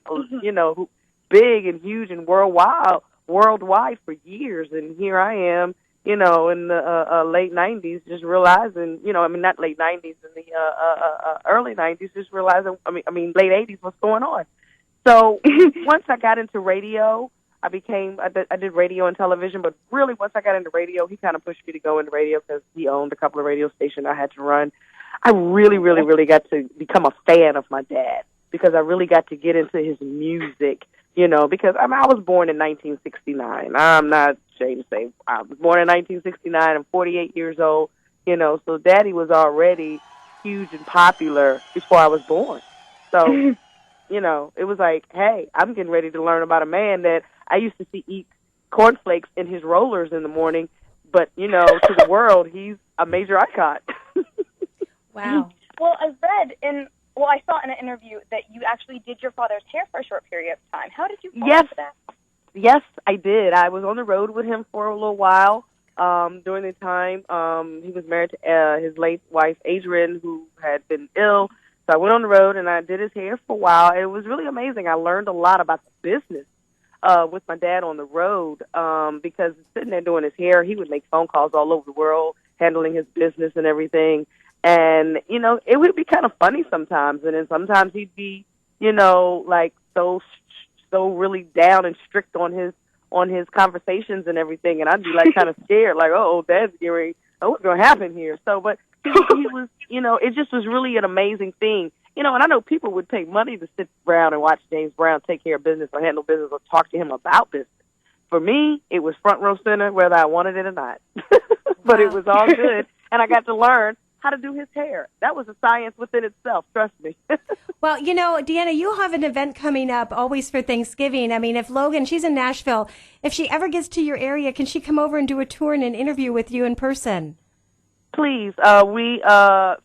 big and huge and worldwide for years, and here I am. In the late 90s, just realizing, not late 90s, in the early 90s, just realizing, late 80s, what's going on. So once I got into radio, I did radio and television, but really once I got into radio, he kind of pushed me to go into radio because he owned a couple of radio stations I had to run. I really, really, really got to become a fan of my dad because I really got to get into his music, because I was born in 1969. I'm not ashamed to say I was born in 1969. I'm 48 years old, so Daddy was already huge and popular before I was born. So, it was like, hey, I'm getting ready to learn about a man that I used to see eat cornflakes in his rollers in the morning, but, to the world, he's a major icon. Wow. Well, I saw in an interview that you actually did your father's hair for a short period of time. How did you fall into that? Yes, I did. I was on the road with him for a little while during the time. He was married to his late wife, Adrian, who had been ill. So I went on the road, and I did his hair for a while. It was really amazing. I learned a lot about the business with my dad on the road because sitting there doing his hair, he would make phone calls all over the world, handling his business and everything. And, it would be kind of funny sometimes. And then sometimes he'd be, like so really down and strict on his conversations and everything. And I'd be like kind of scared, like, oh, Dad's getting, what's going to happen here? So, but he was, it just was really an amazing thing. And I know people would pay money to sit around and watch James Brown take care of business or handle business or talk to him about business. For me, it was front row center, whether I wanted it or not. But it was all good. And I got to learn how to do his hair. That was a science within itself, trust me. Well, Deanna, you have an event coming up always for Thanksgiving. I mean, if Logan, she's in Nashville, if she ever gets to your area, can she come over and do a tour and an interview with you in person? Please. We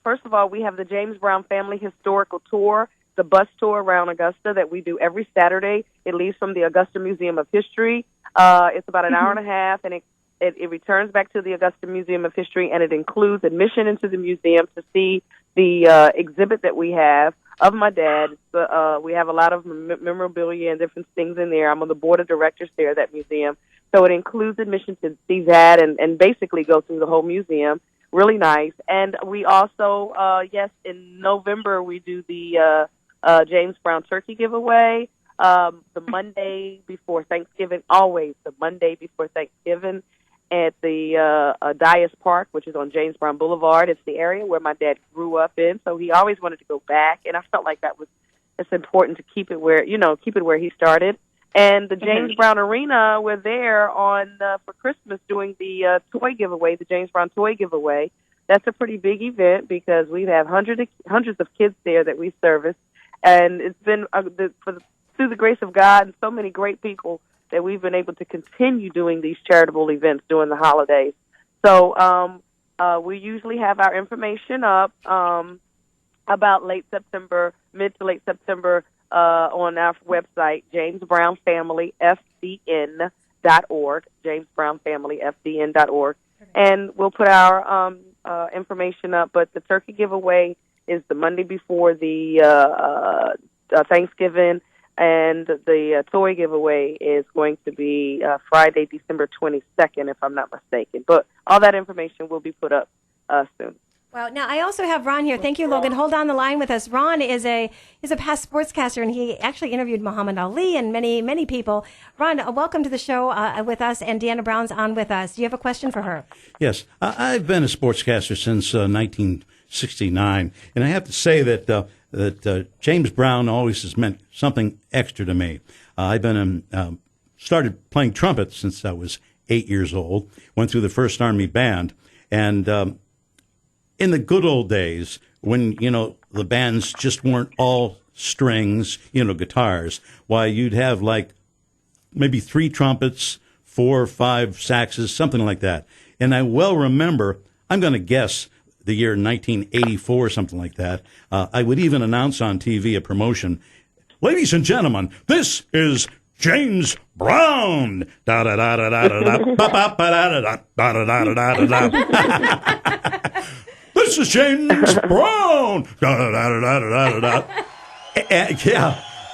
first of all, we have the James Brown Family Historical Tour, the bus tour around Augusta that we do every Saturday. It leaves from the Augusta Museum of History. It's about an hour and a half, and it returns back to the Augusta Museum of History, and it includes admission into the museum to see the exhibit that we have of my dad. We have a lot of memorabilia and different things in there. I'm on the board of directors there at that museum. So it includes admission to see that and basically go through the whole museum. Really nice. And we also, in November, we do the James Brown turkey giveaway. The Monday before Thanksgiving, always the Monday before Thanksgiving, at the Dias Park, which is on James Brown Boulevard. It's the area where my dad grew up in, so he always wanted to go back, and I felt like it's important to keep it where he started. And the James Brown Arena, we're there for Christmas doing the toy giveaway, the James Brown toy giveaway. That's a pretty big event because we have hundreds of kids there that we service, and it's been through the grace of God and so many great people that we've been able to continue doing these charitable events during the holidays. So we usually have our information up about mid to late September on our website, jamesbrownfamilyfdn.org, jamesbrownfamilyfdn.org, and we'll put our information up. But the turkey giveaway is the Monday before the Thanksgiving. And the toy giveaway is going to be Friday, December 22nd, if I'm not mistaken. But all that information will be put up soon. Well, now I also have Ron here. Thank you, Logan. Hold on the line with us. Ron is a past sportscaster, and he actually interviewed Muhammad Ali and many people. Ron, welcome to the show with us, and Deanna Brown's on with us. Do you have a question for her? Yes, I've been a sportscaster since 1969, and I have to say that James Brown always has meant something extra to me. I've been started playing trumpet since I was 8 years old. Went through the First Army Band, and in the good old days, when, the bands just weren't all strings, guitars, why, you'd have like maybe 3 trumpets, 4 or 5 saxes, something like that. And I well remember, I'm going to guess the year 1984, something like that. I would even announce on TV a promotion. Ladies and gentlemen, this is James Brown. Da da da da da da da da da da da da da. This is James Brown.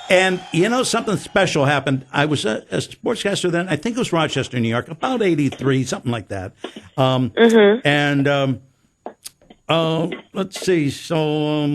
And something special happened. I was a sportscaster then. I think it was Rochester, New York, about 83, something like that. And let's see. So,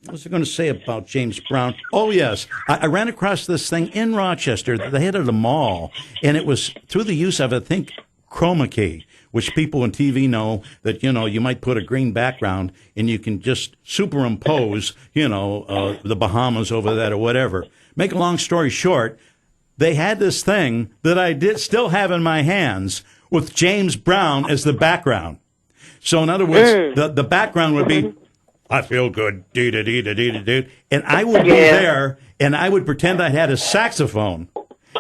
what was I going to say about James Brown? Oh, yes. I ran across this thing in Rochester. They had it at a mall, and it was through the use of, I think, chroma key, which people on TV know that, you might put a green background and you can just superimpose, the Bahamas over that or whatever. Make a long story short, they had this thing that I still have in my hands with James Brown as the background. So in other words, the background would be, I feel good, dee-da-dee-da-dee-da-dee, and I would be there and I would pretend I had a saxophone.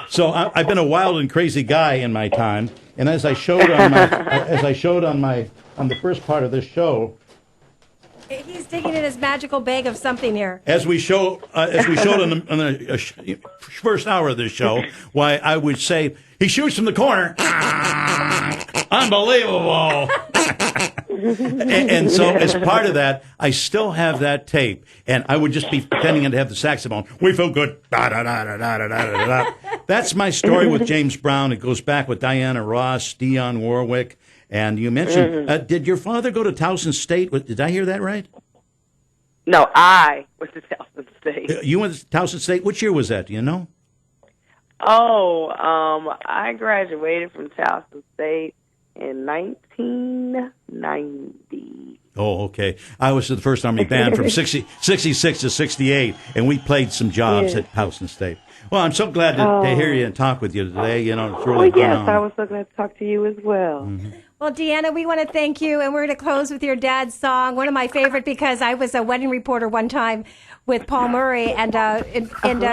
So I've been a wild and crazy guy in my time. And as I showed on the first part of this show, he's digging in his magical bag of something here. As we showed on the first hour of this show, why I would say he shoots from the corner, unbelievable. And so as part of that, I still have that tape, and I would just be pretending to have the saxophone. We feel good. Da, da, da, da, da, da, da, da. That's my story with James Brown. It goes back with Diana Ross, Dionne Warwick, and you mentioned, did your father go to Towson State? Did I hear that right? No, I went to Towson State. You went to Towson State? Which year was that? Do you know? I graduated from Towson State in 1990. Oh, okay. I was in the First Army Band from 66 to 68, and we played some jobs at Towson State. Well, I'm so glad to hear you and talk with you today. It's really yes, I was so glad to talk to you as well. Mm-hmm. Well, Deanna, we want to thank you, and we're going to close with your dad's song, one of my favorite, because I was a wedding reporter one time with Paul Murray, and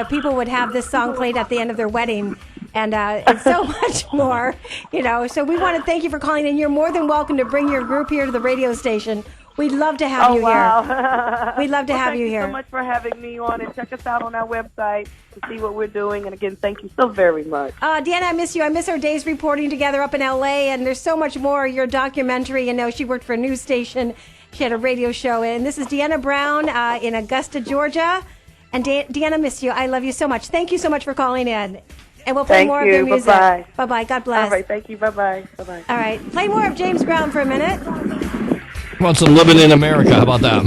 people would have this song played at the end of their wedding, and so much more, So we want to thank you for calling in. You're more than welcome to bring your group here to the radio station. We'd love to have you here. We'd love to have you here. Thank you so much for having me on, and check us out on our website to see what we're doing. And again, thank you so very much. Deanna, I miss you. I miss our days reporting together up in L.A., and there's so much more. Your documentary, she worked for a news station. She had a radio show, and this is Deanna Brown in Augusta, Georgia. And Deanna, miss you. I love you so much. Thank you so much for calling in. And we'll play more of your music. Bye-bye. Bye-bye. God bless. All right, thank you. Bye-bye. Bye-bye. All right, play more of James Brown for a minute. Want some living in America? How about that?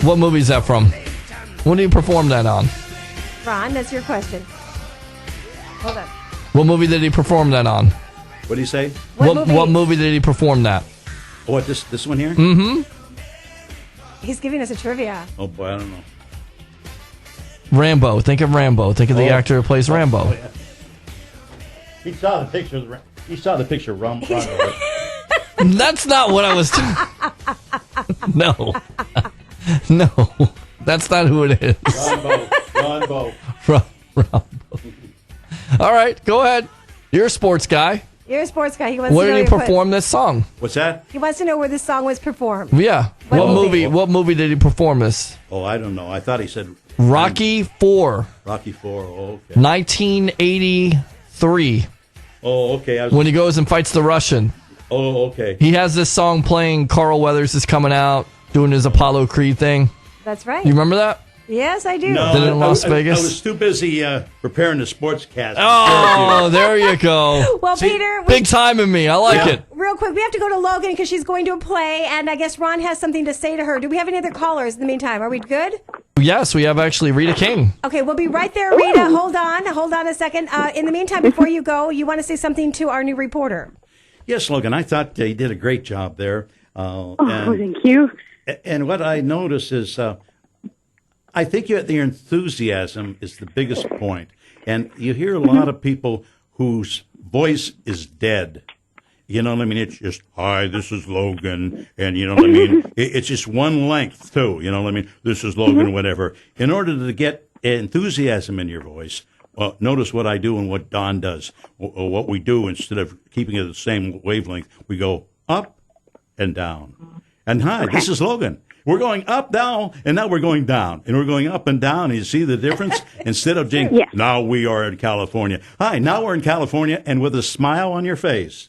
What movie is that from? When did he perform that on? Ron, that's your question. Hold on. What movie did he perform that on? What do you say? What movie did he perform that? What, this one here? Mm-hmm. He's giving us a trivia. Oh, boy, I don't know. Rambo. Think of Rambo. Think of the actor who plays Rambo. Oh, yeah. He saw the picture. He saw the picture of Rambo. That's not what I was. No. No. That's not who it is. Rambo. Rambo. All right, go ahead. You're a sports guy. You're a sports guy. He wants Where to know did he your perform this song? What's that? He wants to know where this song was performed. Yeah. What movie? What movie did he perform this? Oh, I don't know. I thought he said Rocky IV. Rocky IV. Oh, okay. 1983. Oh, okay. When he goes and fights the Russian. Oh, okay. He has this song playing. Carl Weathers is coming out doing his Apollo Creed thing. That's right. You remember that? Yes, I do. No, Did it in Las Vegas? I was too busy preparing the sportscast. Oh, there you go. Well, Peter, big time in me. I like it. Real quick, we have to go to Logan because she's going to a play, and I guess Ron has something to say to her. Do we have any other callers in the meantime? Are we good? Yes, we have actually Rita King. Okay, we'll be right there, Rita. Hold on a second. In the meantime, before you go, you want to say something to our new reporter. Yes, Logan, I thought you did a great job there. Thank you. And what I noticed is I think your enthusiasm is the biggest point. And you hear a lot of people whose voice is dead. You know what I mean? It's just, hi, this is Logan. And you know what I mean? It's just one length, too. You know what I mean? This is Logan, whatever. In order to get enthusiasm in your voice, well, notice what I do and what Don does. Or what we do, instead of keeping it the same wavelength, we go up and down. And hi, this is Logan. We're going up, down, and now we're going down. And we're going up and down. And you see the difference? Instead of saying, now we are in California. Hi, now we're in California, and with a smile on your face.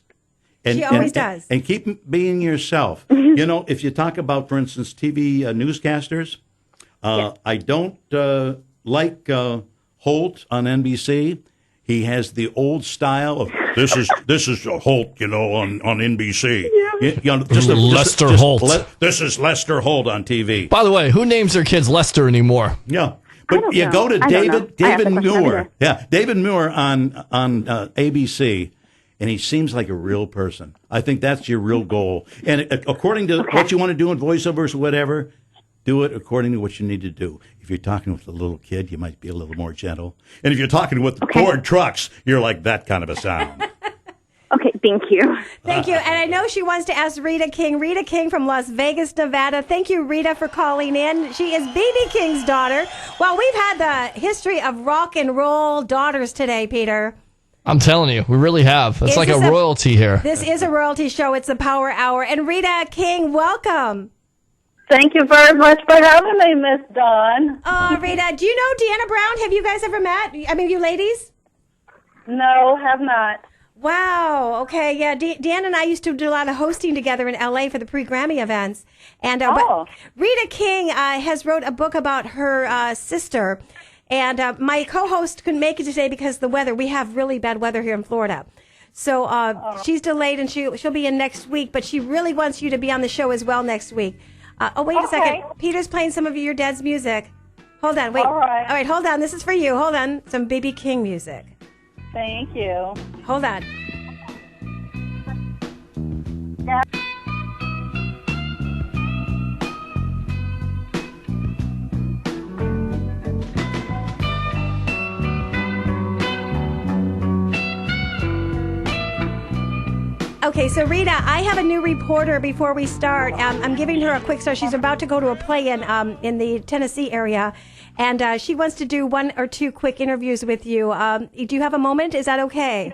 And, She always does. And keep being yourself. You know, if you talk about, for instance, TV newscasters, I don't like Holt on NBC. He has the old style of this is Holt, you know, on NBC. You know, Lester Holt. This is Lester Holt on TV. By the way, who names their kids Lester anymore? Yeah, but you go to David Muir. Yeah, David Muir on ABC, and he seems like a real person. I think that's your real goal. And according to what you want to do in voiceovers or whatever, do it according to what you need to do. If you're talking with a little kid, you might be a little more gentle. And if you're talking with Ford trucks, you're like that kind of a sound. Okay, thank you. Thank you. And I know she wants to ask Rita King from Las Vegas, Nevada. Thank you, Rita, for calling in. She is B.B. King's daughter. Well, we've had the history of rock and roll daughters today, Peter. I'm telling you, we really have. It's like a royalty here. This is a royalty show. It's the Power Hour. And Rita King, welcome. Thank you very much for having me, Miss Dawn. Oh, Rita, do you know Deanna Brown? Have you guys ever met? I mean, you ladies? No, have not. Wow. Okay. Yeah. Dan and I used to do a lot of hosting together in LA for the pre-Grammy events. And but Rita King has wrote a book about her sister. And my co-host couldn't make it today because of the weather. We have really bad weather here in Florida. So she's delayed and she'll be in next week. But she really wants you to be on the show as well next week. Wait a second. Peter's playing some of your dad's music. Hold on. Wait. All right. Hold on. This is for you. Hold on. Some B.B. King music. Thank you. Hold on. Yeah. Okay, so Rita, I have a new reporter before we start. I'm giving her a quick start. She's about to go to a play in the Tennessee area, and she wants to do one or two quick interviews with you. Do you have a moment? Is that okay?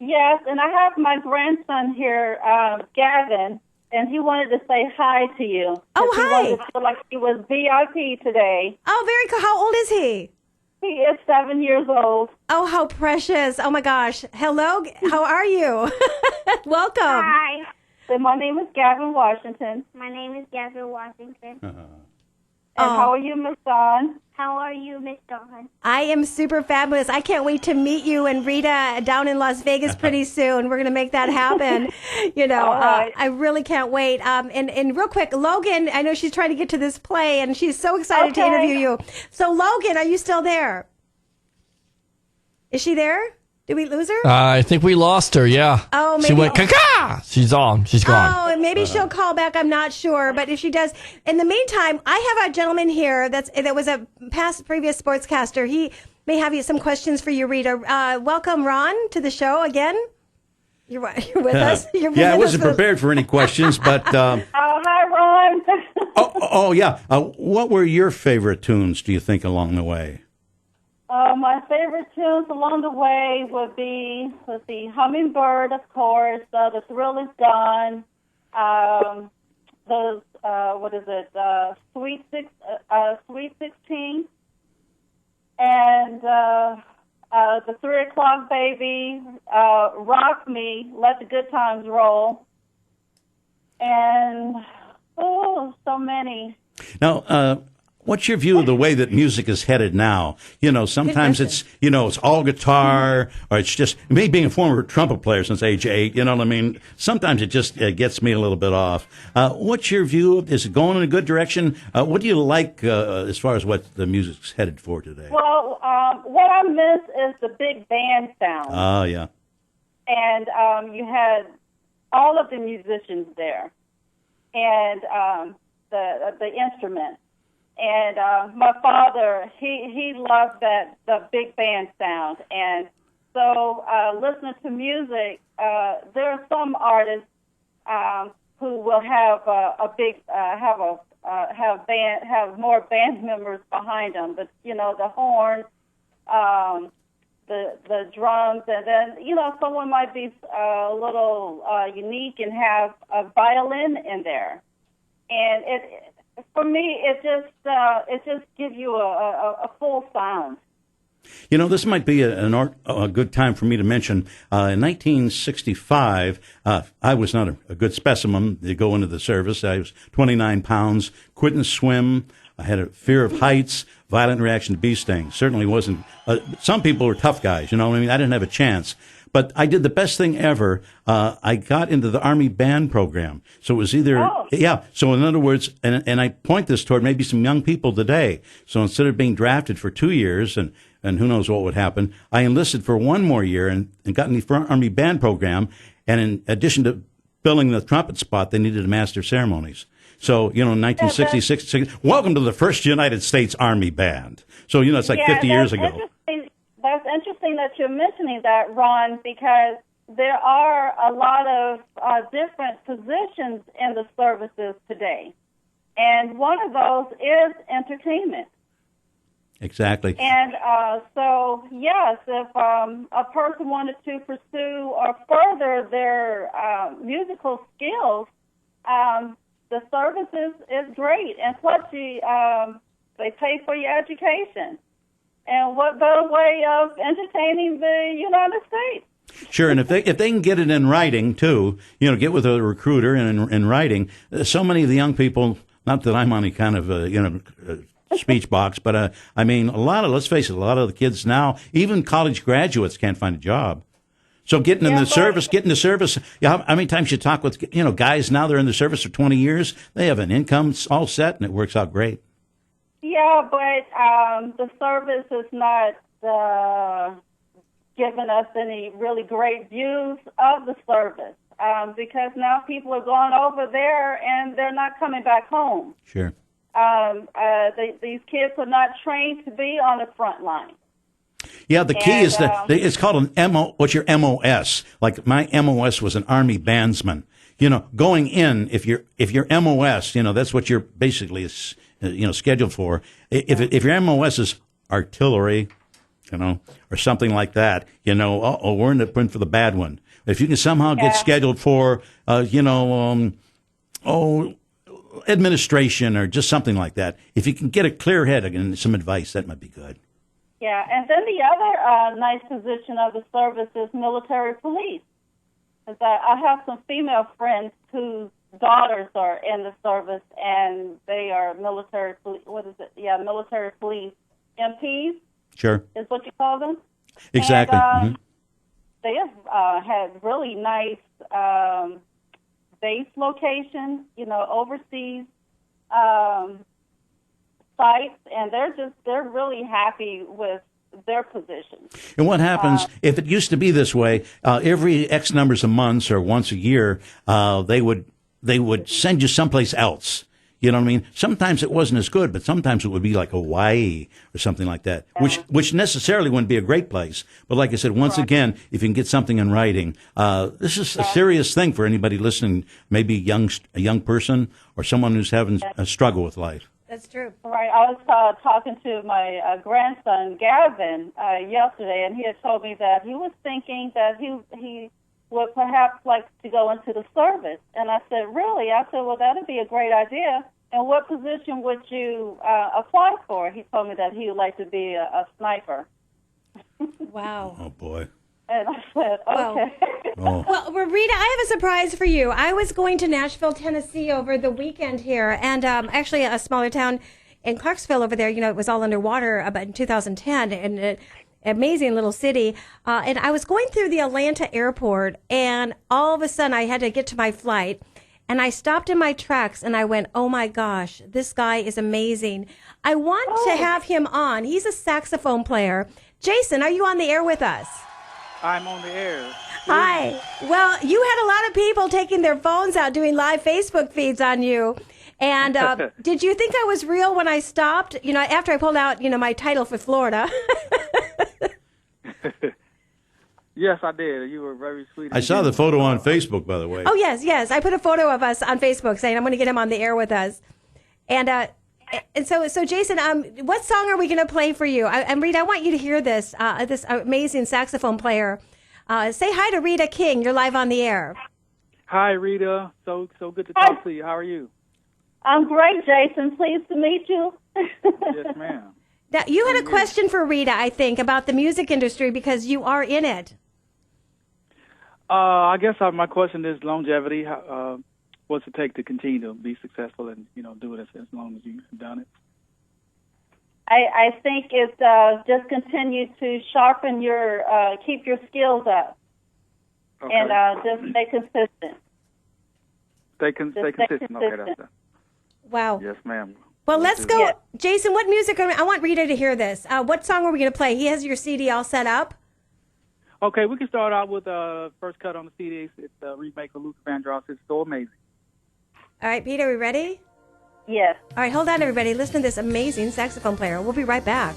Yes, and I have my grandson here, Gavin, and he wanted to say hi to you. Oh, hi. He wanted to feel like he was VIP today. Oh, very cool. How old is he? He is 7 years old. Oh, how precious. Oh, my gosh. Hello. How are you? Welcome. Hi. So my name is Gavin Washington. My name is Gavin Washington. And how are you, Miss Dawn? How are you, Miss Dawn? I am super fabulous. I can't wait to meet you and Rita down in Las Vegas pretty soon. We're going to make that happen. All right. I really can't wait. And real quick, Logan, I know she's trying to get to this play, and she's so excited to interview you. So, Logan, are you still there? Is she there? Did we lose her? I think we lost her, yeah. Oh, maybe. She went, caca! She's on. She's gone. Oh, and maybe she'll call back. I'm not sure. But if she does, in the meantime, I have a gentleman here that was a previous sportscaster. He may have some questions for you, Rita. Welcome, Ron, to the show again. You're with us? I wasn't prepared for any questions, but... hi, Ron. Yeah. What were your favorite tunes, do you think, along the way? My favorite tunes along the way would be, Hummingbird, of course, The Thrill Is Done, Sweet 16, and The 3 O'Clock Baby, Rock Me, Let the Good Times Roll, and, so many. Now, what's your view of the way that music is headed now? Sometimes it's all guitar, or it's just, me being a former trumpet player since age 8, you know what I mean? Sometimes it just gets me a little bit off. What's your view? Is it going in a good direction? What do you like as far as what the music's headed for today? Well, what I miss is the big band sound. Oh, yeah. And you had all of the musicians there, and the instruments. And my father, he loved the big band sound, and so listening to music, there are some artists who will have have more band members behind them, but the horns, the drums, and then someone might be a little unique and have a violin in there, and for me, it just gives you a full sound. This might be a good time for me to mention. In 1965, I was not a good specimen to go into the service. I was 29 pounds, couldn't swim. I had a fear of heights, violent reaction to bee stings. Certainly wasn't. Some people were tough guys, I didn't have a chance. But I did the best thing ever. I got into the Army band program. So it was either, So in other words, and I point this toward maybe some young people today. So instead of being drafted for 2 years and who knows what would happen, I enlisted for 1 more year and got in the Army band program. And in addition to filling the trumpet spot, they needed a master of ceremonies. So, in 1966, welcome to the first United States Army band. So, it's like 50 years ago. That's interesting that you're mentioning that, Ron, because there are a lot of different positions in the services today. And one of those is entertainment. Exactly. And so, yes, if a person wanted to pursue or further their musical skills, the services is great. And plus, they pay for your education. And what better way of entertaining the United States? Sure, and if they can get it in writing too, get with a recruiter and in writing. So many of the young people, not that I'm on any kind of speech box, but let's face it, a lot of the kids now, even college graduates, can't find a job. So getting in the service. How many times you talk with guys now? They're in the service for 20 years. They have an income all set, and it works out great. Yeah, but the service is not giving us any really great views of the service because now people are going over there and they're not coming back home. Sure. These kids are not trained to be on the front line. Yeah, the key is that it's called an MO. What's your MOS? Like my MOS was an Army bandsman. Going in, if your MOS, that's what you're basically scheduled for. If your MOS is artillery, or something like that, we're in for the bad one. If you can somehow get scheduled for, administration or just something like that, if you can get a clear head and some advice, that might be good. Yeah, and then the other nice position of the service is military police. I have some female friends whose daughters are in the service, and they are military. What is it? Yeah, military police MPs. Sure. Is what you call them. Exactly. And, they have had really nice base locations, overseas sites, and they're really happy with their positions. And what happens if it used to be this way? Every X numbers of months or once a year, they would send you someplace else. You know what I mean? Sometimes it wasn't as good, but sometimes it would be like Hawaii or something like that, which necessarily wouldn't be a great place. But like I said, once again, if you can get something in writing, this is a serious thing for anybody listening, maybe a young person or someone who's having a struggle with life. That's true. Right. I was talking to my grandson, Gavin, yesterday, and he had told me that he was thinking that he would perhaps like to go into the service. And I said, really? I said, well, that would be a great idea. And what position would you apply for? He told me that he would like to be a sniper. Wow. Oh, boy. And I said, okay. Oh. Well, Rita, I have a surprise for you. I was going to Nashville, Tennessee over the weekend here, and actually a smaller town in Clarksville over there, it was all underwater about in 2010, and an amazing little city. And I was going through the Atlanta airport, and all of a sudden I had to get to my flight, and I stopped in my tracks, and I went, oh my gosh, this guy is amazing. I want to have him on. He's a saxophone player. Jason, are you on the air with us? I'm on the air. Hi. Well, you had a lot of people taking their phones out doing live Facebook feeds on you. And did you think I was real when I stopped? After I pulled out, my title for Florida. Yes, I did. You were very sweet. I saw the photo on Facebook, by the way. Oh, yes. I put a photo of us on Facebook saying I'm going to get him on the air with us. And so Jason, what song are we going to play for you? And Rita, I want you to hear this amazing saxophone player. Say hi to Rita King. You're live on the air. Hi, Rita. So good to talk to you. How are you? I'm great, Jason. Pleased to meet you. Yes, ma'am. Now, you had a question for Rita, I think, about the music industry because you are in it. I guess my question is longevity. What's it take to continue to be successful and do it as long as you've done it? I think it's just continue to sharpen keep your skills up, okay. And just stay consistent. Stay consistent. Okay, that's that. Wow. Yes, ma'am. Well, let's go. Yeah. Jason, what music? I want Rita to hear this. What song are we going to play? He has your CD all set up. Okay, we can start out with first cut on the CD. It's a remake of Luther Vandross. It's so amazing. All right, Peter, are we ready? Yes. All right, hold on, everybody. Listen to this amazing saxophone player. We'll be right back.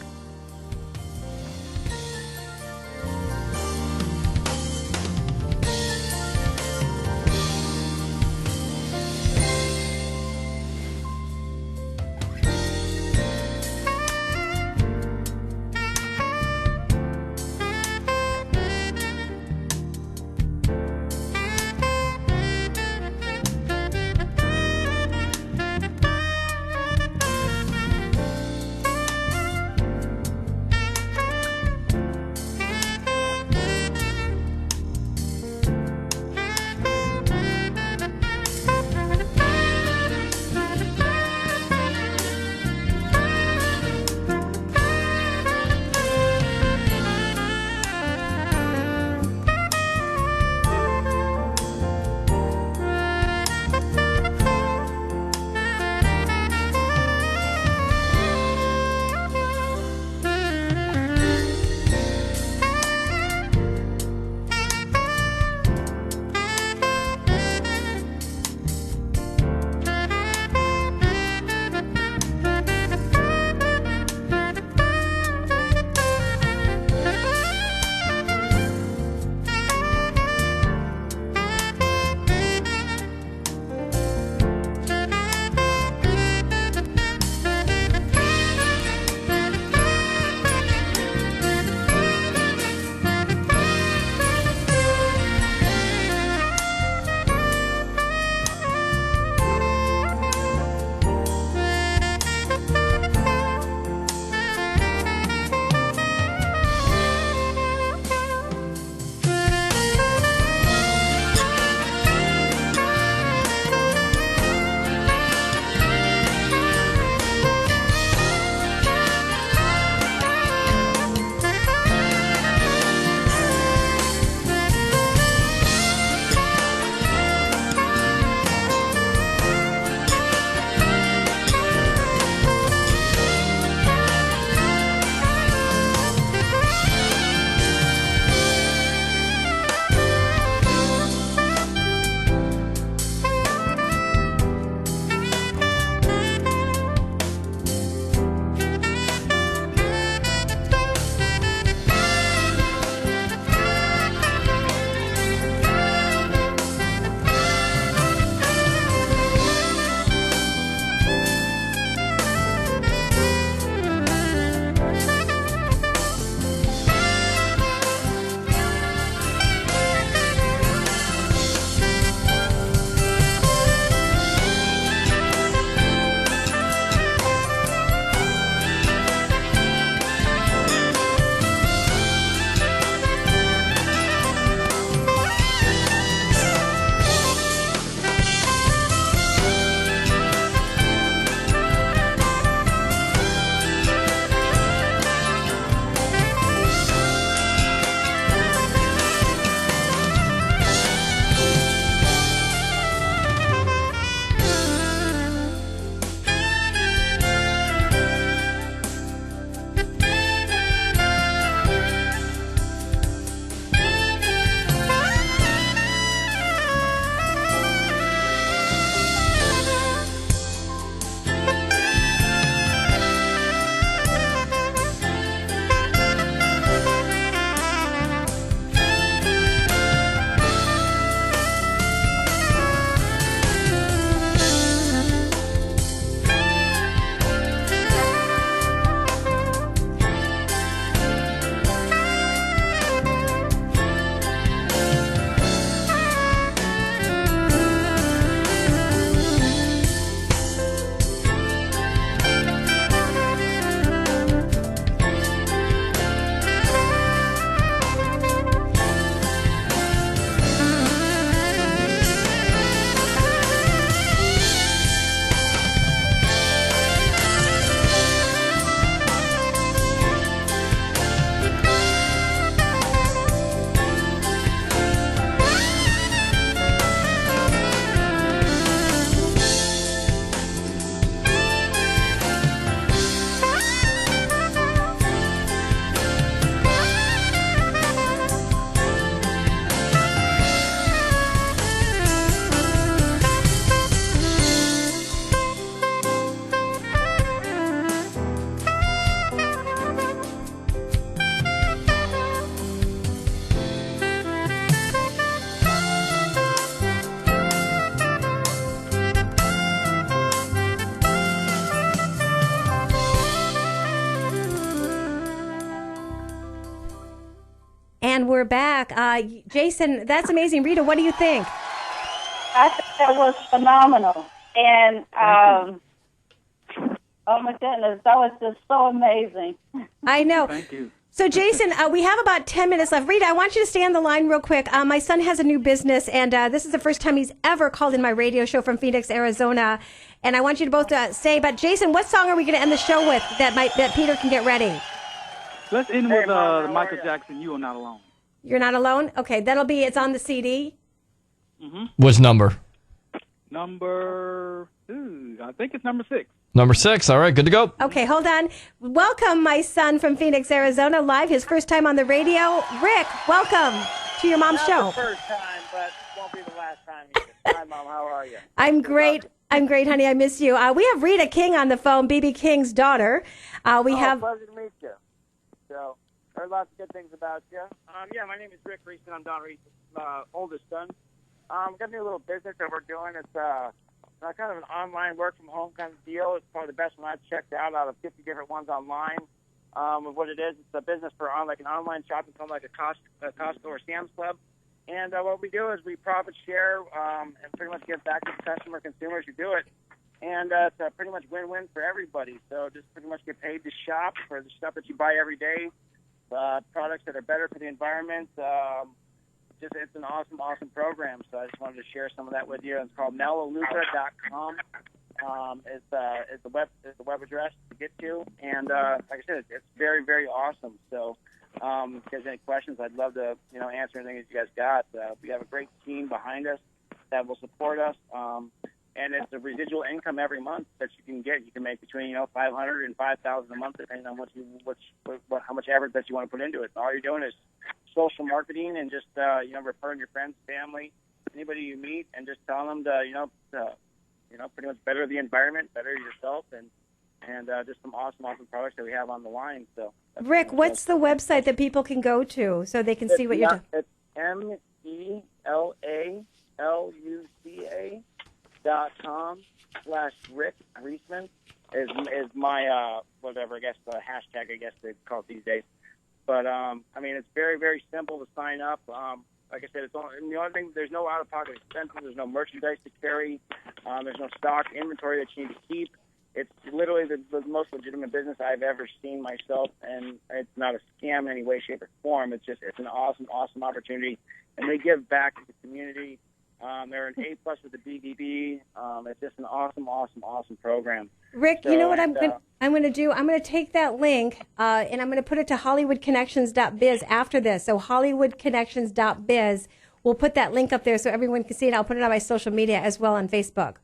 we're back. Jason, that's amazing. Rita, what do you think? I think that was phenomenal. And, oh my goodness, that was just so amazing. I know. Thank you. So, Jason, we have about 10 minutes left. Rita, I want you to stay on the line real quick. My son has a new business, and this is the first time he's ever called in my radio show from Phoenix, Arizona. And I want you to both say, but Jason, what song are we going to end the show with that Peter can get ready? Let's end with Michael Jackson, You Are Not Alone. You're Not Alone? Okay, it's on the CD. Mm-hmm. What's number? I think it's number 6. Number 6. All right, good to go. Okay, hold on. Welcome, my son from Phoenix, Arizona, live, his first time on the radio. Rick, welcome to your mom's show. Not the first time, but won't be the last time either. Hi, Mom. How are you? I'm great. I'm great, honey. I miss you. We have Rita King on the phone, B.B. King's daughter. We have. Pleasure to meet you. So, heard lots of good things about you. Yeah, my name is Rick Reese, and I'm Don Reese's oldest son. Got a new little business that we're doing. It's kind of an online work from home kind of deal. It's probably the best one I've checked out of 50 different ones online. Of what it is, it's a business for like an online shopping called like a Costco or Sam's Club. And what we do is we profit share and pretty much give back to the consumers who do it. And it's pretty much win-win for everybody. So just pretty much get paid to shop for the stuff that you buy every day, products that are better for the environment. It's an awesome program. So I just wanted to share some of that with you. It's called melaleuca.com. Is the web address to get to. And like I said, it's very, very awesome. So if you guys have any questions, I'd love to answer anything that you guys got. We have a great team behind us that will support us. And it's a residual income every month that you can get. You can make between $500 and $5,000 a month, depending on how much effort that you want to put into it. And all you're doing is social marketing and just referring your friends, family, anybody you meet, and just telling them to pretty much better the environment, better yourself, and just some awesome products that we have on the line. So, Rick, what's the website that people can go to so they can see what you're doing? It's MELALUCA.com/Rick Reisman is my whatever, I guess, the hashtag, I guess they call it these days. But it's very, very simple to sign up. Like I said, the only thing, there's no out-of-pocket expenses. There's no merchandise to carry. There's no stock inventory that you need to keep. It's literally the most legitimate business I've ever seen myself, and it's not a scam in any way, shape, or form. It's an awesome opportunity, and they give back to the community. They're an A+ with the BBB. It's just an awesome program. Rick, you know what I'm going to do? I'm going to take that link and I'm going to put it to HollywoodConnections.biz after this. So HollywoodConnections.biz. We'll put that link up there so everyone can see it. I'll put it on my social media as well on Facebook.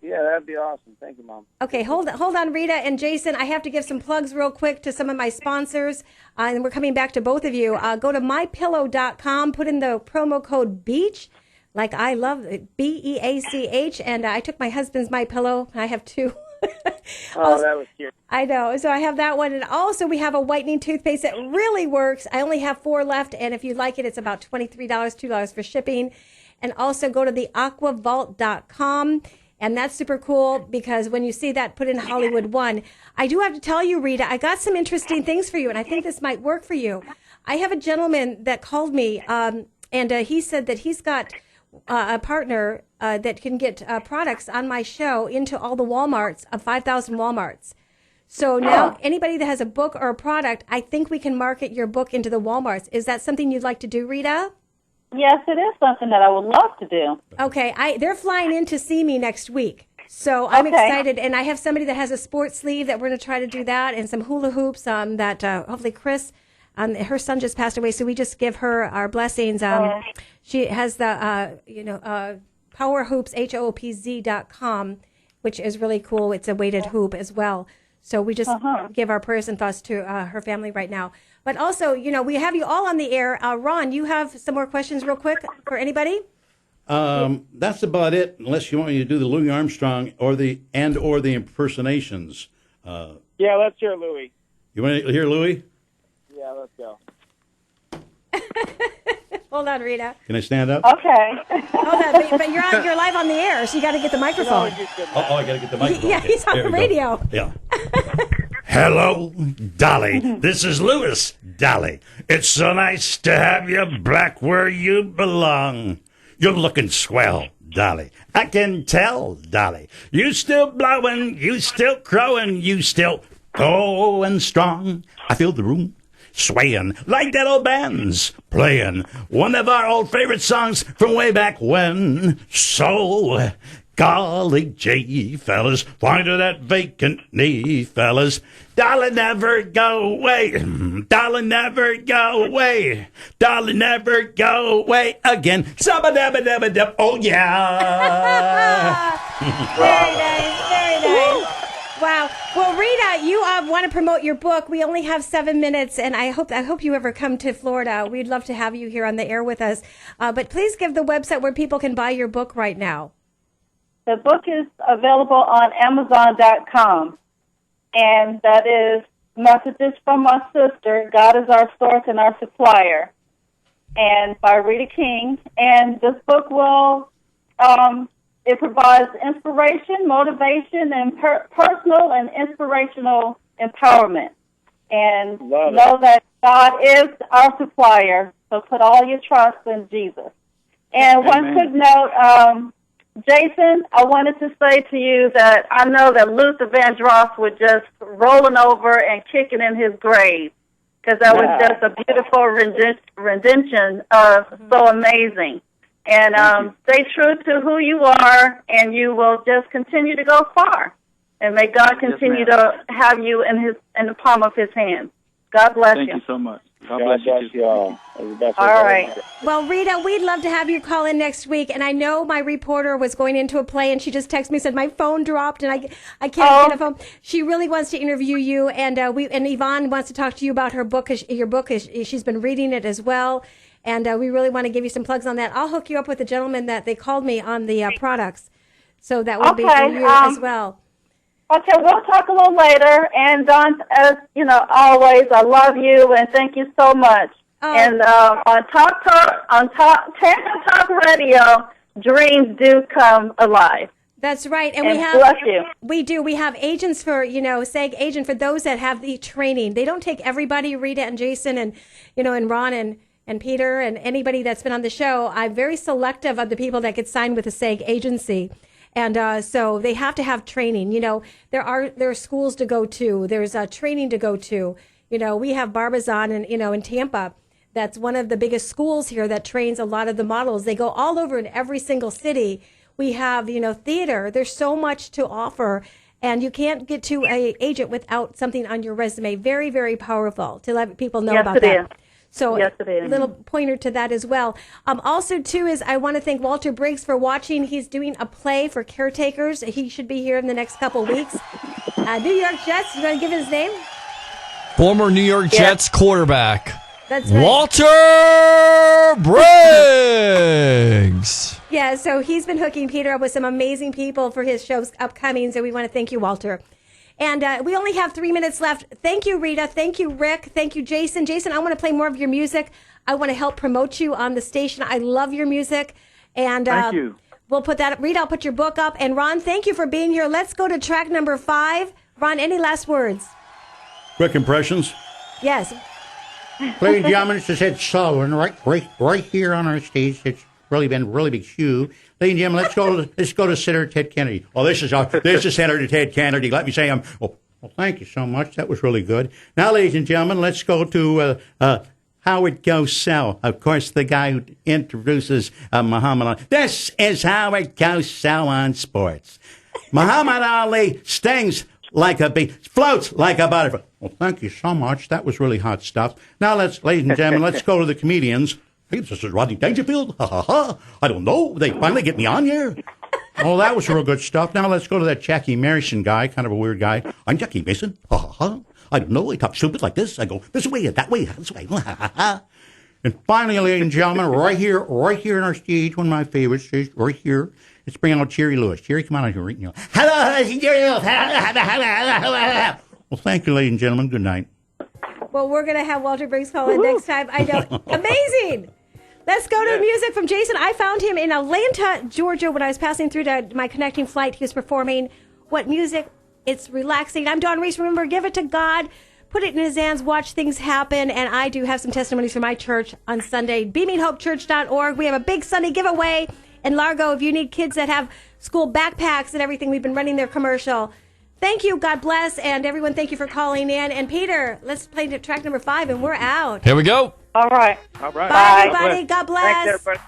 Yeah, that'd be awesome. Thank you, Mom. Okay, hold on, Rita and Jason. I have to give some plugs real quick to some of my sponsors, and we're coming back to both of you. Go to mypillow.com, put in the promo code BEACH. Like I love it, BEACH, and I took my husband's MyPillow. I have 2. Also, that was cute. I know. So I have that one, and also we have a whitening toothpaste that really works. I only have 4 left, and if you like it, it's about $23, $2 for shipping. And also go to the aquavault.com, and that's super cool because when you see that, put in Hollywood 1. I do have to tell you, Rita, I got some interesting things for you, and I think this might work for you. I have a gentleman that called me, and he said that he's got a partner that can get products on my show into all the Walmarts, 5,000 Walmarts. So now anybody that has a book or a product, I think we can market your book into the Walmarts. Is that something you'd like to do, Rita? Yes, it is something that I would love to do. Okay, they're flying in to see me next week. So I'm excited, and I have somebody that has a sports sleeve that we're going to try to do that, and some hula hoops that hopefully Chris, her son just passed away, so we just give her our blessings. She has the, Power Hoops, HOOPZ.com, which is really cool. It's a weighted hoop as well. So we just give our prayers and thoughts to her family right now. But also, we have you all on the air. Ron, you have some more questions real quick for anybody? That's about it, unless you want me to do the Louis Armstrong or the impersonations. Yeah, let's hear Louis. You want to hear Louis? Yeah, let's go. Hold on, Rita. Can I stand up? Okay. Hold on, but you're live on the air, so you got to get the microphone. I got to get the microphone. Yeah, he's on the radio. Yeah. Hello, Dolly. This is Lewis, Dolly. It's so nice to have you back where you belong. You're looking swell, Dolly. I can tell, Dolly. You still blowing, you still crowing, you still going strong. I feel the room swaying like that old band's playing one of our old favorite songs from way back when. So, golly gee, fellas, find her that vacant knee, fellas. Dolly, never go away. Dolly, never go away. Dolly, never go away again. Sabba-dabba-dabba-dab. Oh, yeah. Very nice, very nice. Wow. Well, Rita, you want to promote your book. We only have 7 minutes, and I hope you ever come to Florida. We'd love to have you here on the air with us. But please give the website where people can buy your book right now. The book is available on Amazon.com, and that is Messages from My Sister, God is Our Source and Our Supplier, and by Rita King. And this book will, it provides inspiration, motivation, and personal and inspirational empowerment. And know that God is our supplier, so put all your trust in Jesus. And one quick note, Jason, I wanted to say to you that I know that Luther Vandross was just rolling over and kicking in his grave, because that was just a beautiful rendition of So Amazing. And stay true to who you are, and you will just continue to go far. And may God continue to have you in the palm of His hand. God bless you. Thank you so much. God bless you All all. right. Well, Rita, we'd love to have you call in next week. And I know my reporter was going into a play, and she just texted me and said, my phone dropped, and I can't get a phone. She really wants to interview you, and Yvonne wants to talk to you about her book. Your book, she's been reading it as well. And we really want to give you some plugs on that. I'll hook you up with the gentleman that they called me on the products. So that will be for you as well. Okay, we'll talk a little later. And Don, as you know, always, I love you and thank you so much. And on Tenn Talk Radio, dreams do come alive. That's right, and bless you. We do. We have agents for SAG agent for those that have the training. They don't take everybody, Rita and Jason, and and Ron and Peter and anybody that's been on the show. I'm very selective of the people that get signed with a SAG agency. And so they have to have training. There are schools to go to. There's training to go to. We have Barbizon in Tampa. That's one of the biggest schools here that trains a lot of the models. They go all over in every single city. We have, theater. There's so much to offer. And you can't get to an agent without something on your resume. Very, very powerful to let people know about that. Is. So yes, it is. a little pointer to that as well. Also, too, is I want to thank Walter Briggs for watching. He's doing a play for caretakers. He should be here in the next couple weeks. New York Jets, you want to give his name? Former New York Jets quarterback. That's right. Walter Briggs. Yeah, so he's been hooking Peter up with some amazing people for his shows upcoming, so we want to thank you, Walter. And we only have 3 minutes left. Thank you, Rita. Thank you, Rick. Thank you, Jason. Jason, I want to play more of your music. I want to help promote you on the station. I love your music. And thank you. We'll put that up. Rita, I'll put your book up. And Ron, thank you for being here. Let's go to track number 5. Ron, any last words? Quick impressions. Yes. Ladies and gentlemen, it's Ed Sullivan right here on our stage. It's really been a really big shoe. Ladies and gentlemen, let's go to Senator Ted Kennedy. Oh, this is Senator Ted Kennedy. Let me say well, thank you so much. That was really good. Now, ladies and gentlemen, let's go to How It Goes So. Of course, the guy who introduces Muhammad Ali. This is How It Goes So on sports. Muhammad Ali stings like a bee, floats like a butterfly. Well, thank you so much. That was really hot stuff. Now, ladies and gentlemen, let's go to the comedians. Hey, this is Rodney Dangerfield. Ha, ha, ha. I don't know. They finally get me on here. Oh, that was real good stuff. Now let's go to that Jackie Mason guy, kind of a weird guy. I'm Jackie Mason. Ha, ha, ha. I don't know. I talk stupid like this. I go this way, that way, this way. Ha, ha, ha. And finally, ladies and gentlemen, right here in our stage, one of my favorites, right here, let's bring out Jerry Lewis. Jerry, come on out here. Hello, Jerry Lewis. Well, thank you, ladies and gentlemen. Good night. Well, we're going to have Walter Briggs call in next time. I know. Amazing. Let's go to music from Jason. I found him in Atlanta, Georgia, when I was passing through to my connecting flight. He was performing. What music It's relaxing. I'm Dawn Reese. Remember, give it to God. Put it in his hands. Watch things happen. And I do have some testimonies from my church on Sunday. BeamingHopeChurch.org. We have a big Sunday giveaway in Largo. If you need kids that have school backpacks and everything, we've been running their commercial. Thank you. God bless. And everyone, thank you for calling in. And Peter, let's play track number 5, and we're out. Here we go. All right. Bye, everybody. God bless. Thanks, everybody.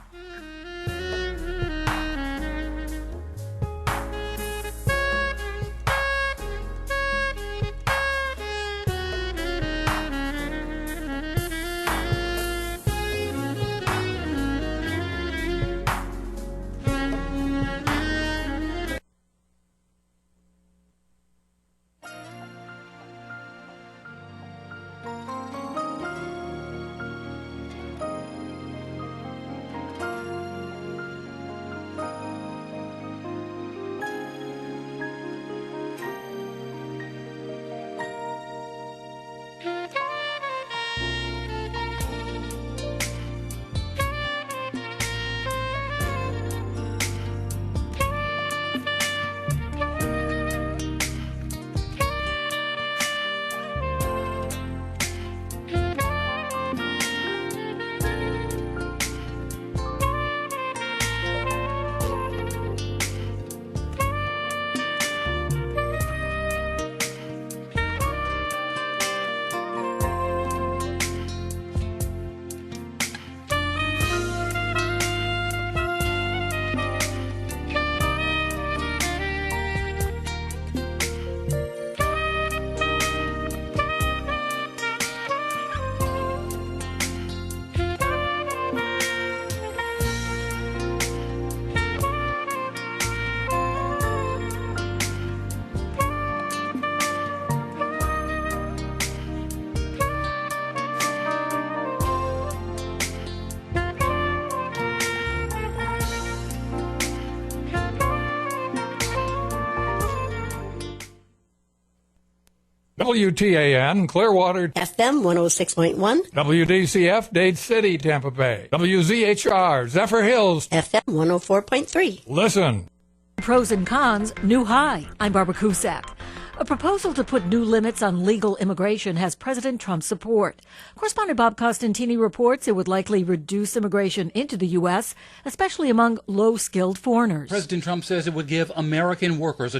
WTAN, Clearwater. FM 106.1. WDCF, Dade City, Tampa Bay. WZHR, Zephyr Hills. FM 104.3. Listen. Pros and cons, new high. I'm Barbara Cusack. A proposal to put new limits on legal immigration has President Trump's support. Correspondent Bob Costantini reports it would likely reduce immigration into the U.S., especially among low-skilled foreigners. President Trump says it would give American workers a